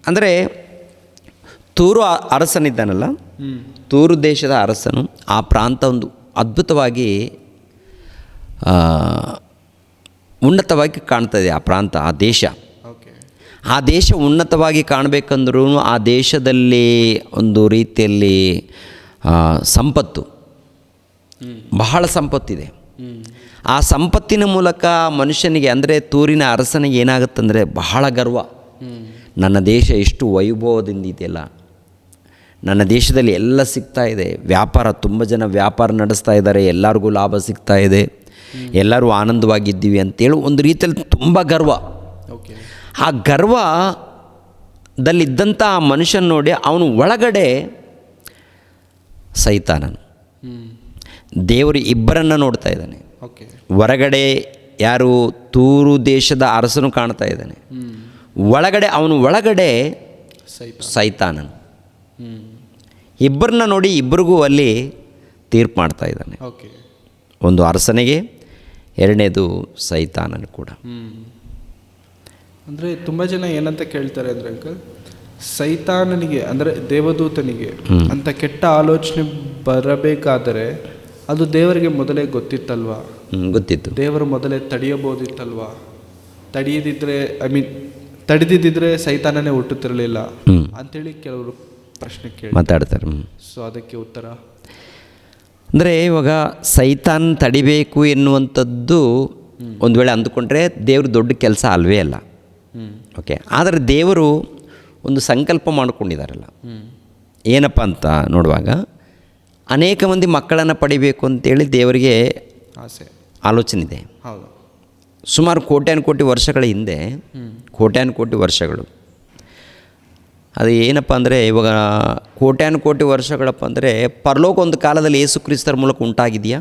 ಅಂದರೆ ತೂರು ಅರಸನಿದ್ದಾನಲ್ಲ, ತೂರು ದೇಶದ ಅರಸನು, ಆ ಪ್ರಾಂತ ಒಂದು ಅದ್ಭುತವಾಗಿ ಉನ್ನತವಾಗಿ ಕಾಣ್ತದೆ. ಆ ಪ್ರಾಂತ, ಆ ದೇಶ ಉನ್ನತವಾಗಿ ಕಾಣಬೇಕಂದ್ರೂ ಆ ದೇಶದಲ್ಲಿ ಒಂದು ರೀತಿಯಲ್ಲಿ ಸಂಪತ್ತು, ಬಹಳ ಸಂಪತ್ತಿದೆ. ಆ ಸಂಪತ್ತಿನ ಮೂಲಕ ಮನುಷ್ಯನಿಗೆ, ಅಂದರೆ ತೂರಿನ ಅರಸನಿಗೆ ಏನಾಗುತ್ತಂದರೆ ಬಹಳ ಗರ್ವ. ನನ್ನ ದೇಶ ಎಷ್ಟು ವೈಭವದಿಂದ ಇದೆಯಲ್ಲ, ನನ್ನ ದೇಶದಲ್ಲಿ ಎಲ್ಲ ಸಿಗ್ತಾ ಇದೆ, ವ್ಯಾಪಾರ, ತುಂಬ ಜನ ವ್ಯಾಪಾರ ನಡೆಸ್ತಾ ಇದ್ದಾರೆ, ಎಲ್ಲರಿಗೂ ಲಾಭ ಸಿಗ್ತಾ ಇದೆ, ಎಲ್ಲರೂ ಆನಂದವಾಗಿದ್ದೀವಿ ಅಂತೇಳಿ ಒಂದು ರೀತಿಯಲ್ಲಿ ತುಂಬ ಗರ್ವ. ಆ ಗರ್ವದಲ್ಲಿದ್ದಂಥ ಆ ಮನುಷ್ಯನ ನೋಡಿ ಅವನು ಒಳಗಡೆ ಸೈತಾನನು, ದೇವರು ಇಬ್ಬರನ್ನು ನೋಡ್ತಾ ಇದ್ದಾನೆ. ಹೊರಗಡೆ ಯಾರು ತೂರು ದೇಶದ ಅರಸನು ಕಾಣ್ತಾ ಇದ್ದಾನೆ, ಅವನು ಒಳಗಡೆ ಸೈತಾನನು. ಇಬ್ಬರನ್ನ ನೋಡಿ ಇಬ್ಬರಿಗೂ ಅಲ್ಲಿ ತೀರ್ಪು ಮಾಡ್ತಾ ಇದ್ದಾನೆ. ಒಂದು ಅರಸನಿಗೆ, ಎರಡನೇದು ಸೈತಾನನು ಕೂಡ. ಅಂದರೆ ತುಂಬ ಜನ ಏನಂತ ಕೇಳ್ತಾರೆ ಅಂದರೆ, ಅಂಕಲ್, ಸೈತಾನನಿಗೆ ಅಂದರೆ ದೇವದೂತನಿಗೆ ಅಂತ ಕೆಟ್ಟ ಆಲೋಚನೆ ಬರಬೇಕಾದರೆ ಅದು ದೇವರಿಗೆ ಮೊದಲೇ ಗೊತ್ತಿತ್ತಲ್ವಾ? ಗೊತ್ತಿತ್ತು. ದೇವರು ಮೊದಲೇ ತಡೆಯಬಹುದಿತ್ತಲ್ವಾ? ತಡೆದಿದ್ದರೆ ಸೈತಾನನೇ ಹುಟ್ಟುತ್ತಿರಲಿಲ್ಲ ಅಂತೇಳಿ ಕೆಲವರು ಪ್ರಶ್ನೆ ಮಾತಾಡ್ತಾರೆ. ಸೊ ಅದಕ್ಕೆ ಉತ್ತರ ಅಂದರೆ ಇವಾಗ ಸೈತಾನ್ ತಡಿಬೇಕು ಎನ್ನುವಂಥದ್ದು ಒಂದು ವೇಳೆ ಅಂದುಕೊಂಡ್ರೆ ದೇವರು ದೊಡ್ಡ ಕೆಲಸ ಅಲ್ವೇ ಅಲ್ಲ. ಓಕೆ, ಆದರೆ ದೇವರು ಒಂದು ಸಂಕಲ್ಪ ಮಾಡಿಕೊಂಡಿದ್ದಾರಲ್ಲ, ಏನಪ್ಪ ಅಂತ ನೋಡುವಾಗ ಅನೇಕ ಮಂದಿ ಮಕ್ಕಳನ್ನು ಪಡಿಬೇಕು ಅಂತೇಳಿ ದೇವರಿಗೆ ಆಲೋಚನೆ ಇದೆ. ಸುಮಾರು ಕೋಟ್ಯಾನುಕೋಟಿ ವರ್ಷಗಳ ಹಿಂದೆ, ಕೋಟ್ಯಾನುಕೋಟಿ ವರ್ಷಗಳು, ಅದು ಏನಪ್ಪ ಅಂದರೆ ಇವಾಗ ಕೋಟ್ಯಾನುಕೋಟಿ ವರ್ಷಗಳಪ್ಪ ಅಂದರೆ ಪರಲೋಕ ಒಂದು ಕಾಲದಲ್ಲಿ ಯೇಸು ಕ್ರಿಸ್ತರ ಮೂಲಕ ಉಂಟಾಗಿದೆಯಾ?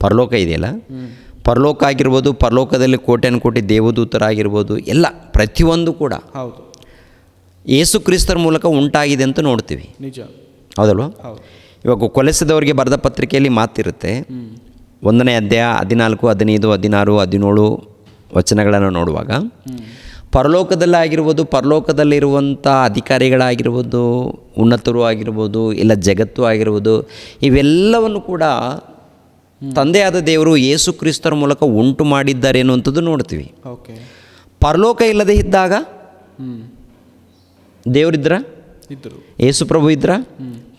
ಪರಲೋಕ ಇದೆಯಲ್ಲ, ಪರಲೋಕ ಆಗಿರ್ಬೋದು, ಪರಲೋಕದಲ್ಲಿ ಕೋಟ್ಯಾನುಕೋಟಿ ದೇವದೂತರಾಗಿರ್ಬೋದು, ಎಲ್ಲ ಪ್ರತಿಯೊಂದು ಕೂಡ ಹೌದು ಯೇಸು ಕ್ರಿಸ್ತರ ಮೂಲಕ ಉಂಟಾಗಿದೆ ಅಂತ ನೋಡ್ತೀವಿ. ನಿಜ, ಹೌದಲ್ವ? ಇವಾಗ ಕೊಲೆಸದವರಿಗೆ ಬರೆದ ಪತ್ರಿಕೆಯಲ್ಲಿ ಮಾತಿರುತ್ತೆ, 1ನೇ ಅಧ್ಯಾಯ 14, 15, 16, 17 ವಚನಗಳನ್ನು ನೋಡುವಾಗ ಪರಲೋಕದಲ್ಲಾಗಿರ್ಬೋದು, ಪರಲೋಕದಲ್ಲಿರುವಂಥ ಅಧಿಕಾರಿಗಳಾಗಿರ್ಬೋದು, ಉನ್ನತರು ಆಗಿರ್ಬೋದು, ಇಲ್ಲ ಜಗತ್ತು ಆಗಿರ್ಬೋದು, ಇವೆಲ್ಲವನ್ನು ಕೂಡ ತಂದೆಯಾದ ದೇವರು ಯೇಸು ಕ್ರಿಸ್ತರ ಮೂಲಕ ಉಂಟು ಮಾಡಿದ್ದಾರೆ ಅನ್ನುವಂಥದ್ದು ನೋಡ್ತೀವಿ. ಓಕೆ. ಪರಲೋಕ ಇಲ್ಲದೆ ಇದ್ದಾಗ ದೇವರಿದ್ರ, ಇದ್ದರು. ಯೇಸು ಪ್ರಭು ಇದ್ರ,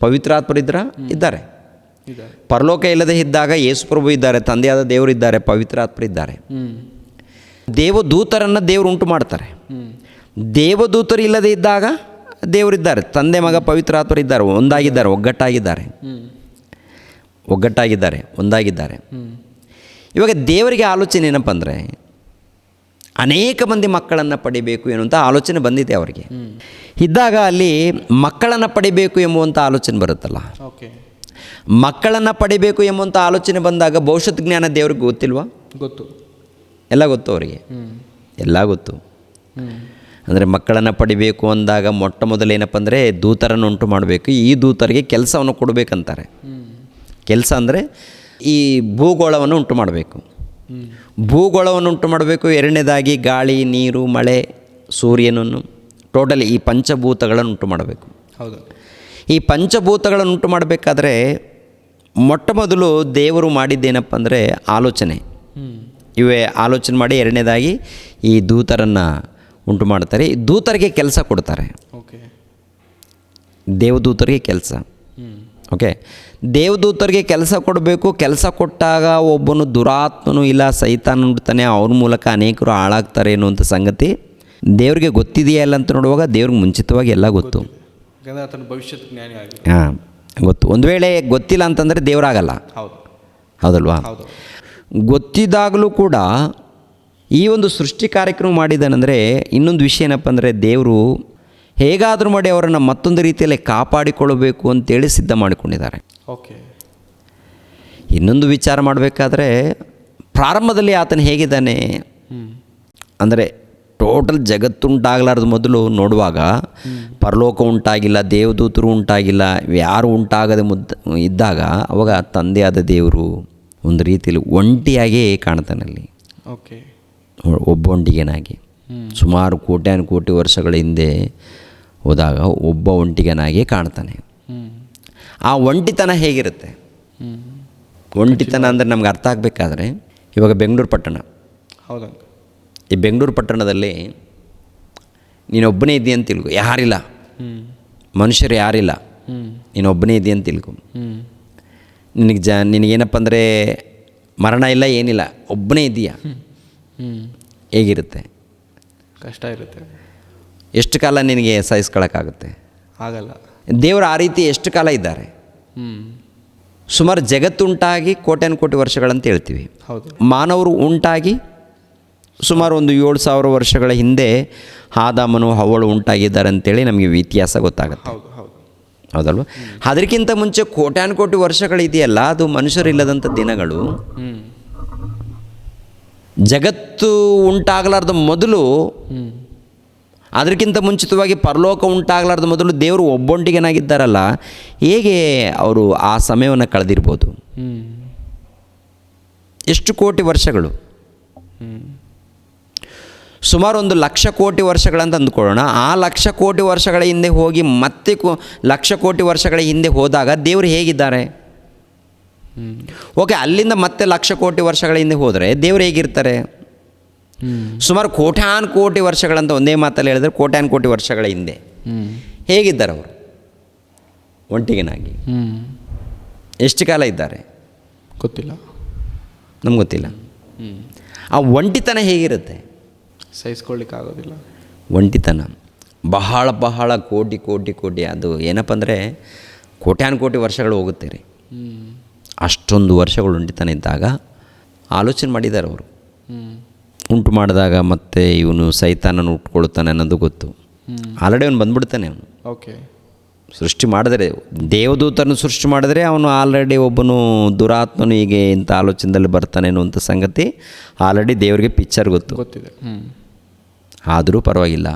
ಪವಿತ್ರಾತ್ಮರಿದ್ರ, ಇದ್ದಾರೆ. ಪರಲೋಕ ಇಲ್ಲದೆ ಇದ್ದಾಗ ಯೇಸು ಪ್ರಭು ಇದ್ದಾರೆ, ತಂದೆಯಾದ ದೇವರು ಇದ್ದಾರೆ, ಪವಿತ್ರಾತ್ಮರಿದ್ದಾರೆ. ದೇವದೂತರನ್ನು ದೇವರು ಉಂಟು ಮಾಡ್ತಾರೆ. ದೇವದೂತರು ಇಲ್ಲದೆ ಇದ್ದಾಗ ದೇವರಿದ್ದಾರೆ, ತಂದೆ ಮಗ ಪವಿತ್ರಾತ್ಮರಿದ್ದಾರೆ, ಒಂದಾಗಿದ್ದಾರೆ, ಒಂದಾಗಿದ್ದಾರೆ. ಇವಾಗ ದೇವರಿಗೆ ಆಲೋಚನೆ ಏನಪ್ಪ ಅಂದರೆ ಅನೇಕ ಮಂದಿ ಮಕ್ಕಳನ್ನು ಪಡಿಬೇಕು ಎನ್ನುವಂಥ ಆಲೋಚನೆ ಬಂದಿದೆ ಅವರಿಗೆ. ಇದ್ದಾಗ ಅಲ್ಲಿ ಮಕ್ಕಳನ್ನು ಪಡಿಬೇಕು ಎಂಬುವಂಥ ಆಲೋಚನೆ ಬರುತ್ತಲ್ಲ. ಓಕೆ. ಮಕ್ಕಳನ್ನು ಪಡಿಬೇಕು ಎಂಬುವಂಥ ಆಲೋಚನೆ ಬಂದಾಗ ಭವಿಷ್ಯತ್ ಜ್ಞಾನ ದೇವ್ರಿಗೆ ಗೊತ್ತಿಲ್ವಾ? ಗೊತ್ತು. ಎಲ್ಲ ಗೊತ್ತು ಅವರಿಗೆ, ಎಲ್ಲ ಗೊತ್ತು. ಅಂದರೆ ಮಕ್ಕಳನ್ನು ಪಡಿಬೇಕು ಅಂದಾಗ ಮೊಟ್ಟ ಮೊದಲೇನಪ್ಪ ಅಂದರೆ ದೂತರನ್ನು ಉಂಟು ಮಾಡಬೇಕು. ಈ ದೂತರಿಗೆ ಕೆಲಸವನ್ನು ಕೊಡಬೇಕಂತಾರೆ. ಕೆಲಸ ಅಂದರೆ ಈ ಭೂಗೋಳವನ್ನು ಉಂಟು ಮಾಡಬೇಕು. ಭೂಗೋಳವನ್ನು ಉಂಟು ಮಾಡಬೇಕು. ಎರಡನೇದಾಗಿ ಗಾಳಿ, ನೀರು, ಮಳೆ, ಸೂರ್ಯನನ್ನು, ಟೋಟಲಿ ಈ ಪಂಚಭೂತಗಳನ್ನು ಉಂಟು ಮಾಡಬೇಕು. ಹೌದು. ಈ ಪಂಚಭೂತಗಳನ್ನು ಉಂಟು ಮಾಡಬೇಕಾದ್ರೆ ಮೊಟ್ಟ ಮೊದಲು ದೇವರು ಮಾಡಿದ್ದೇನಪ್ಪ ಅಂದರೆ ಆಲೋಚನೆ. ಇವೇ ಆಲೋಚನೆ ಮಾಡಿ ಎರಡನೇದಾಗಿ ಈ ದೂತರನ್ನು ಉಂಟು ಮಾಡ್ತಾರೆ. ಈ ದೂತರಿಗೆ ಕೆಲಸ ಕೊಡ್ತಾರೆ. ಓಕೆ. ದೇವದೂತರಿಗೆ ಕೆಲಸ. ಓಕೆ. ದೇವದೂತರಿಗೆ ಕೆಲಸ ಕೊಡಬೇಕು. ಕೆಲಸ ಕೊಟ್ಟಾಗ ಒಬ್ಬನು ದುರಾತ್ಮನು ಇಲ್ಲ ಸೈತಾನ ಉಂಟಾನೆ, ಅವ್ರ ಮೂಲಕ ಅನೇಕರು ಹಾಳಾಗ್ತಾರೆ ಅನ್ನುವಂಥ ಸಂಗತಿ ದೇವರಿಗೆ ಗೊತ್ತಿದೆಯಾ ಇಲ್ಲ ಅಂತ ನೋಡುವಾಗ ದೇವ್ರಿಗೆ ಮುಂಚಿತವಾಗಿ ಎಲ್ಲ ಗೊತ್ತು. ಭವಿಷ್ಯತ್ ಜ್ಞಾನಿ ಆಗಿದೆ. ಹಾಂ, ಗೊತ್ತು. ಒಂದು ವೇಳೆ ಗೊತ್ತಿಲ್ಲ ಅಂತಂದರೆ ದೇವರಾಗಲ್ಲ. ಹೌದಲ್ವಾ? ಗೊತ್ತಿದ್ದಾಗಲೂ ಕೂಡ ಈ ಒಂದು ಸೃಷ್ಟಿ ಕಾರ್ಯಕ್ರಮ ಮಾಡಿದ್ದಾನೆಂದರೆ ಇನ್ನೊಂದು ವಿಷಯ ಏನಪ್ಪ ಅಂದರೆ ದೇವರು ಹೇಗಾದರೂ ಮಾಡಿ ಅವರನ್ನು ಮತ್ತೊಂದು ರೀತಿಯಲ್ಲಿ ಕಾಪಾಡಿಕೊಳ್ಳಬೇಕು ಅಂತೇಳಿ ಸಿದ್ಧ ಮಾಡಿಕೊಂಡಿದ್ದಾರೆ. ಓಕೆ. ಇನ್ನೊಂದು ವಿಚಾರ ಮಾಡಬೇಕಾದ್ರೆ ಪ್ರಾರಂಭದಲ್ಲಿ ಆತನು ಹೇಗಿದ್ದಾನೆ ಅಂದರೆ ಟೋಟಲ್ ಜಗತ್ತುಂಟಾಗಲಾರ್ದು ಮೊದಲು ನೋಡುವಾಗ ಪರಲೋಕ ಉಂಟಾಗಿಲ್ಲ, ದೇವದೂತರು ಉಂಟಾಗಿಲ್ಲ, ಯಾರು ಉಂಟಾಗದೆ ಇದ್ದಾಗ ಅವಾಗ ತಂದೆಯಾದ ದೇವರು ಒಂದು ರೀತಿಯಲ್ಲಿ ಒಂಟಿಯಾಗೇ ಕಾಣ್ತಾನಲ್ಲಿ. ಓಕೆ. ಒಬ್ಬ ಒಂಟಿಗನಾಗಿ ಸುಮಾರು ಕೋಟ್ಯಾನು ಕೋಟಿ ವರ್ಷಗಳ ಹಿಂದೆ ಹೋದಾಗ ಒಬ್ಬ ಒಂಟಿಗನಾಗಿ ಕಾಣ್ತಾನೆ. ಆ ಒಂಟಿತನ ಹೇಗಿರುತ್ತೆ? ಒಂಟಿತನ ಅಂದರೆ ನಮ್ಗೆ ಅರ್ಥ ಆಗಬೇಕಾದ್ರೆ ಇವಾಗ ಬೆಂಗಳೂರು ಪಟ್ಟಣ. ಹೌದಾ? ಈ ಬೆಂಗಳೂರು ಪಟ್ಟಣದಲ್ಲಿ ನೀನೊಬ್ಬನೇ ಇದ್ದೀಯ ಅಂತ ತಿಳ್ಕೊ, ಯಾರಿಲ್ಲ, ಮನುಷ್ಯರು ಯಾರಿಲ್ಲ, ನೀನೊಬ್ಬನೇ ಇದ್ದೀಯ ಅಂತ ತಿಳ್ಕೊ. ನಿನಗೇನಪ್ಪ ಅಂದರೆ ಮರಣ ಇಲ್ಲ, ಏನಿಲ್ಲ, ಒಬ್ಬನೇ ಇದ್ದೀಯ. ಹೇಗಿರುತ್ತೆ? ಕಷ್ಟ ಇರುತ್ತೆ. ಎಷ್ಟು ಕಾಲ ನಿನಗೆ ಸಹಿಸ್ಕೊಳ್ಳೋಕ್ಕಾಗುತ್ತೆ? ಆಗಲ್ಲ. ದೇವರು ಆ ರೀತಿ ಎಷ್ಟು ಕಾಲ ಇದ್ದಾರೆ? ಸುಮಾರು ಜಗತ್ತು ಉಂಟಾಗಿ ಕೋಟ್ಯಾನು ಕೋಟಿ ವರ್ಷಗಳಂತ ಹೇಳ್ತೀವಿ. ಹೌದು. ಮಾನವರು ಉಂಟಾಗಿ ಸುಮಾರು ಒಂದು 7,000 ವರ್ಷಗಳ ಹಿಂದೆ ಆದಾಮನು ಹವ್ವಳು ಉಂಟಾಗಿದ್ದಾರೆ ಅಂತೇಳಿ ನಮಗೆ ಇತಿಹಾಸ ಗೊತ್ತಾಗುತ್ತೆ. ಹೌದಲ್ವ? ಅದಕ್ಕಿಂತ ಮುಂಚೆ ಕೋಟ್ಯಾನು ಕೋಟಿ ವರ್ಷಗಳಿದೆಯಲ್ಲ, ಅದು ಮನುಷ್ಯರಿಲ್ಲದಂಥ ದಿನಗಳು. ಜಗತ್ತು ಉಂಟಾಗಲಾರ್ದ ಮೊದಲು, ಅದಕ್ಕಿಂತ ಮುಂಚಿತವಾಗಿ ಪರಲೋಕ ಉಂಟಾಗಲಾರ್ದ ಮೊದಲು ದೇವರು ಒಬ್ಬೊಂಟಿಗನಾಗಿದ್ದಾರಲ್ಲ, ಹೇಗೆ ಅವರು ಆ ಸಮಯವನ್ನು ಕಳೆದಿರ್ಬೋದು? ಎಷ್ಟು ಕೋಟಿ ವರ್ಷಗಳು? ಸುಮಾರು 1,00,000 ಕೋಟಿ ವರ್ಷಗಳಂತ ಅಂದ್ಕೊಳ್ಳೋಣ. ಆ 1,00,000 ಕೋಟಿ ವರ್ಷಗಳ ಹಿಂದೆ ಹೋಗಿ ಮತ್ತೆ 1,00,000 ಕೋಟಿ ವರ್ಷಗಳ ಹಿಂದೆ ಹೋದಾಗ ದೇವರು ಹೇಗಿದ್ದಾರೆ? ಓಕೆ, ಅಲ್ಲಿಂದ ಮತ್ತೆ 1,00,000 ಕೋಟಿ ವರ್ಷಗಳ ಹಿಂದೆ ಹೋದರೆ ದೇವರು ಹೇಗಿರ್ತಾರೆ? ಸುಮಾರು ಕೋಟ್ಯಾನು ಕೋಟಿ ವರ್ಷಗಳಂತ ಒಂದೇ ಮಾತಲ್ಲಿ ಹೇಳಿದ್ರೆ ಕೋಟ್ಯಾನು ಕೋಟಿ ವರ್ಷಗಳ ಹಿಂದೆ ಹೇಗಿದ್ದಾರೆ ಅವರು? ಒಂಟಿಗನಾಗಿ. ಎಷ್ಟು ಕಾಲ ಇದ್ದಾರೆ? ಗೊತ್ತಿಲ್ಲ, ನಮ್ಗೆ ಗೊತ್ತಿಲ್ಲ. ಆ ಒಂಟಿತನ ಹೇಗಿರುತ್ತೆ? ಸಹಿಸ್ಕೊಳ್ಳಿಕ್ಕಾಗೋದಿಲ್ಲ. ಒಂಟಿತನ ಬಹಳ ಬಹಳ ಕೋಟಿ ಕೋಟಿ ಕೋಟಿ, ಅದು ಏನಪ್ಪ ಅಂದರೆ ಕೋಟ್ಯಾನು ಕೋಟಿ ವರ್ಷಗಳು ಹೋಗುತ್ತೆ ರೀ. ಅಷ್ಟೊಂದು ವರ್ಷಗಳು ಒಂಟಿತನ ಇದ್ದಾಗ ಆಲೋಚನೆ ಮಾಡಿದ್ದಾರೆ ಅವರು. ಉಂಟು ಮಾಡಿದಾಗ ಮತ್ತೆ ಇವನು ಸೈತಾನನ್ನು ಉಟ್ಕೊಳ್ತಾನೆ ಅನ್ನೋದು ಗೊತ್ತು. ಆಲ್ರೆಡಿ ಅವನು ಬಂದ್ಬಿಡ್ತಾನೆ. ಅವನು ಓಕೆ ಸೃಷ್ಟಿ ಮಾಡಿದರೆ, ದೇವದೂತರನ್ನು ಸೃಷ್ಟಿ ಮಾಡಿದರೆ ಅವನು ಆಲ್ರೆಡಿ ಒಬ್ಬನು ದುರಾತ್ಮನು ಹೀಗೆ ಇಂಥ ಆಲೋಚನೆಯಲ್ಲಿ ಬರ್ತಾನೆ ಅನ್ನುವಂಥ ಸಂಗತಿ ಆಲ್ರೆಡಿ ದೇವರಿಗೆ ಪಿಕ್ಚರ್ ಗೊತ್ತಿದೆ. ಆದರೂ ಪರವಾಗಿಲ್ಲ,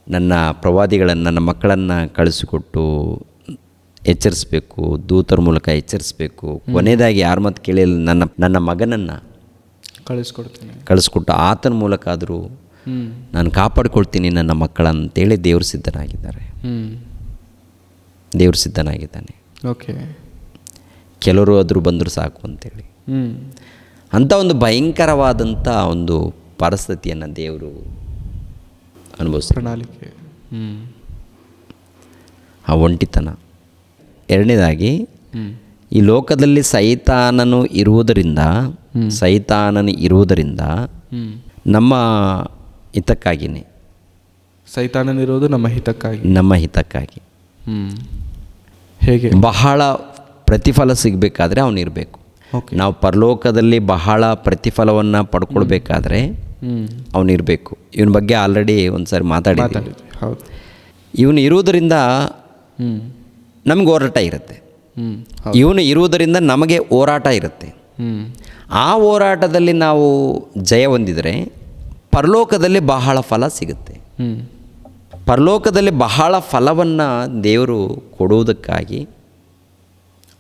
ನನ್ನ ಪ್ರವಾದಿಗಳನ್ನು, ನನ್ನ ಮಕ್ಕಳನ್ನು ಕಳಿಸಿಕೊಟ್ಟು ಎಚ್ಚರಿಸ್ಬೇಕು, ದೂತರ ಮೂಲಕ ಎಚ್ಚರಿಸ್ಬೇಕು. ಕೊನೆಯದಾಗಿ ಯಾರ ಮಾತು ಕೇಳಿ ನನ್ನ ಮಗನನ್ನು ಕಳಿಸ್ಕೊಟ್ಟು ಆತನ ಮೂಲಕ ಆದರೂ ನಾನು ಕಾಪಾಡಿಕೊಳ್ತೀನಿ ನನ್ನ ಮಕ್ಕಳಂತೇಳಿ ದೇವರು ಸಿದ್ಧನಾಗಿದ್ದಾರೆ. ದೇವರು ಸಿದ್ಧನಾಗಿದ್ದಾನೆ. ಓಕೆ, ಕೆಲವರು ಆದರೂ ಬಂದರೂ ಸಾಕು ಅಂತೇಳಿ ಅಂಥ ಒಂದು ಭಯಂಕರವಾದಂಥ ಒಂದು ಪರಿಸ್ಥಿತಿಯನ್ನು ದೇವರು ಅನುಭವಿಸ್ತಾರೆ. ಪ್ರಣಾಳಿಕೆ, ಆ ಒಂಟಿತನ. ಎರಡನೇದಾಗಿ ಈ ಲೋಕದಲ್ಲಿ ಸೈತಾನನು ಇರುವುದರಿಂದ ನಮ್ಮ ಹಿತಕ್ಕಾಗಿಯೇ. ಸೈತಾನನಿರೋದು ನಮ್ಮ ಹಿತಕ್ಕಾಗಿ. ಹೇಗೆ? ಬಹಳ ಪ್ರತಿಫಲ ಸಿಗಬೇಕಾದ್ರೆ ಅವನಿರಬೇಕು. ನಾವು ಪರಲೋಕದಲ್ಲಿ ಬಹಳ ಪ್ರತಿಫಲವನ್ನು ಪಡ್ಕೊಳ್ಬೇಕಾದ್ರೆ ಅವನಿರಬೇಕು. ಇವನ ಬಗ್ಗೆ ಆಲ್ರೆಡಿ ಒಂದು ಸಾರಿ ಮಾತಾಡಿದ್ವಿ. ಹೌದು. ಇವನು ಇರುವುದರಿಂದ ನಮಗೆ ಹೋರಾಟ ಇರುತ್ತೆ. ಇವನು ಇರುವುದರಿಂದ ನಮಗೆ ಹೋರಾಟ ಇರುತ್ತೆ. ಆ ಹೋರಾಟದಲ್ಲಿ ನಾವು ಜಯ ಹೊಂದಿದರೆ ಪರಲೋಕದಲ್ಲಿ ಬಹಳ ಫಲ ಸಿಗುತ್ತೆ. ಪರಲೋಕದಲ್ಲಿ ಬಹಳ ಫಲವನ್ನು ದೇವರು ಕೊಡುವುದಕ್ಕಾಗಿ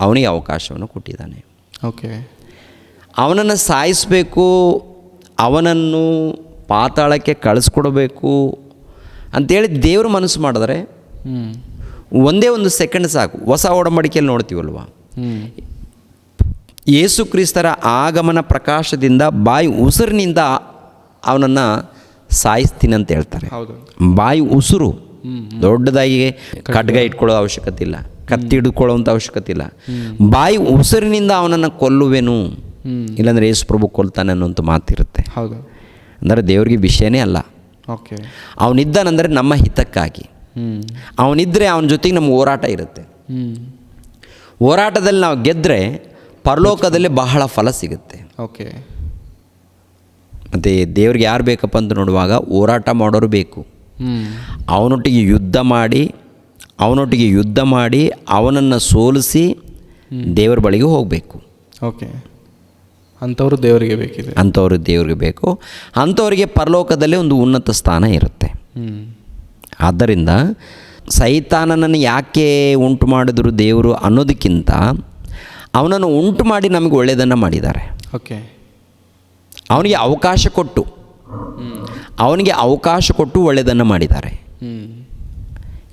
ಅವನಿಗೆ ಅವಕಾಶವನ್ನು ಕೊಟ್ಟಿದ್ದಾನೆ. ಓಕೆ. ಅವನನ್ನು ಸಾಯಿಸಬೇಕು, ಅವನನ್ನು ಪಾತಾಳಕ್ಕೆ ಕಳಿಸ್ಕೊಡ್ಬೇಕು ಅಂಥೇಳಿ ದೇವರು ಮನಸ್ಸು ಮಾಡಿದ್ರೆ ಒಂದೇ ಒಂದು ಸೆಕೆಂಡ್ ಸಾಕು. ಹೊಸ ಒಡಂಬಡಿಕೆಯಲ್ಲಿ ನೋಡ್ತೀವಲ್ವ, ಯೇಸು ಕ್ರಿಸ್ತರ ಆಗಮನ ಪ್ರಕಾಶದಿಂದ ಬಾಯಿ ಉಸಿರಿನಿಂದ ಅವನನ್ನು ಸಾಯಿಸ್ತೀನಿ ಅಂತ ಹೇಳ್ತಾರೆ. ಬಾಯಿ ಉಸಿರು. ದೊಡ್ಡದಾಗಿ ಖಡ್ಗ ಇಟ್ಕೊಳ್ಳೋ ಅವಶ್ಯಕತೆ ಇಲ್ಲ, ಕತ್ತಿ ಹಿಡ್ಕೊಳ್ಳೋವಂಥ ಅವಶ್ಯಕತೆ ಇಲ್ಲ. ಬಾಯಿ ಉಸಿರಿನಿಂದ ಅವನನ್ನು ಕೊಲ್ಲುವೆನು, ಇಲ್ಲಾಂದರೆ ಯೇಸು ಪ್ರಭು ಕೊಲ್ತಾನೆ ಅನ್ನೋಂಥ ಮಾತಿರುತ್ತೆ. ಹೌದು. ಅಂದರೆ ದೇವ್ರಿಗೆ ವಿಷಯನೇ ಅಲ್ಲ. ಓಕೆ. ಅವನಿದ್ದಾನಂದರೆ ನಮ್ಮ ಹಿತಕ್ಕಾಗಿ. ಅವನಿದ್ದರೆ ಅವನ ಜೊತೆಗೆ ನಮ್ಗೆ ಹೋರಾಟ ಇರುತ್ತೆ. ಹೋರಾಟದಲ್ಲಿ ನಾವು ಗೆದ್ದರೆ ಪರಲೋಕದಲ್ಲಿ ಬಹಳ ಫಲ ಸಿಗುತ್ತೆ. ಓಕೆ. ಮತ್ತು ದೇವ್ರಿಗೆ ಯಾರು ಬೇಕಪ್ಪ ಅಂತ ನೋಡುವಾಗ ಹೋರಾಟ ಮಾಡೋರು ಬೇಕು. ಅವನೊಟ್ಟಿಗೆ ಯುದ್ಧ ಮಾಡಿ ಅವನನ್ನು ಸೋಲಿಸಿ ದೇವರ ಬಳಿಗೆ ಹೋಗಬೇಕು. ಓಕೆ. ಅಂಥವ್ರು ದೇವರಿಗೆ ಬೇಕಿದೆ. ದೇವರಿಗೆ ಬೇಕು. ಅಂಥವರಿಗೆ ಪರಲೋಕದಲ್ಲಿ ಒಂದು ಉನ್ನತ ಸ್ಥಾನ ಇರುತ್ತೆ. ಆದ್ದರಿಂದ ಸೈತಾನನನ್ನು ಯಾಕೆ ಉಂಟು ಮಾಡಿದ್ರು ದೇವರು ಅನ್ನೋದಕ್ಕಿಂತ ಅವನನ್ನು ಉಂಟು ಮಾಡಿ ನಮಗೆ ಒಳ್ಳೆಯದನ್ನು ಮಾಡಿದ್ದಾರೆ. ಓಕೆ. ಅವನಿಗೆ ಅವಕಾಶ ಕೊಟ್ಟು ಒಳ್ಳೆಯದನ್ನು ಮಾಡಿದ್ದಾರೆ.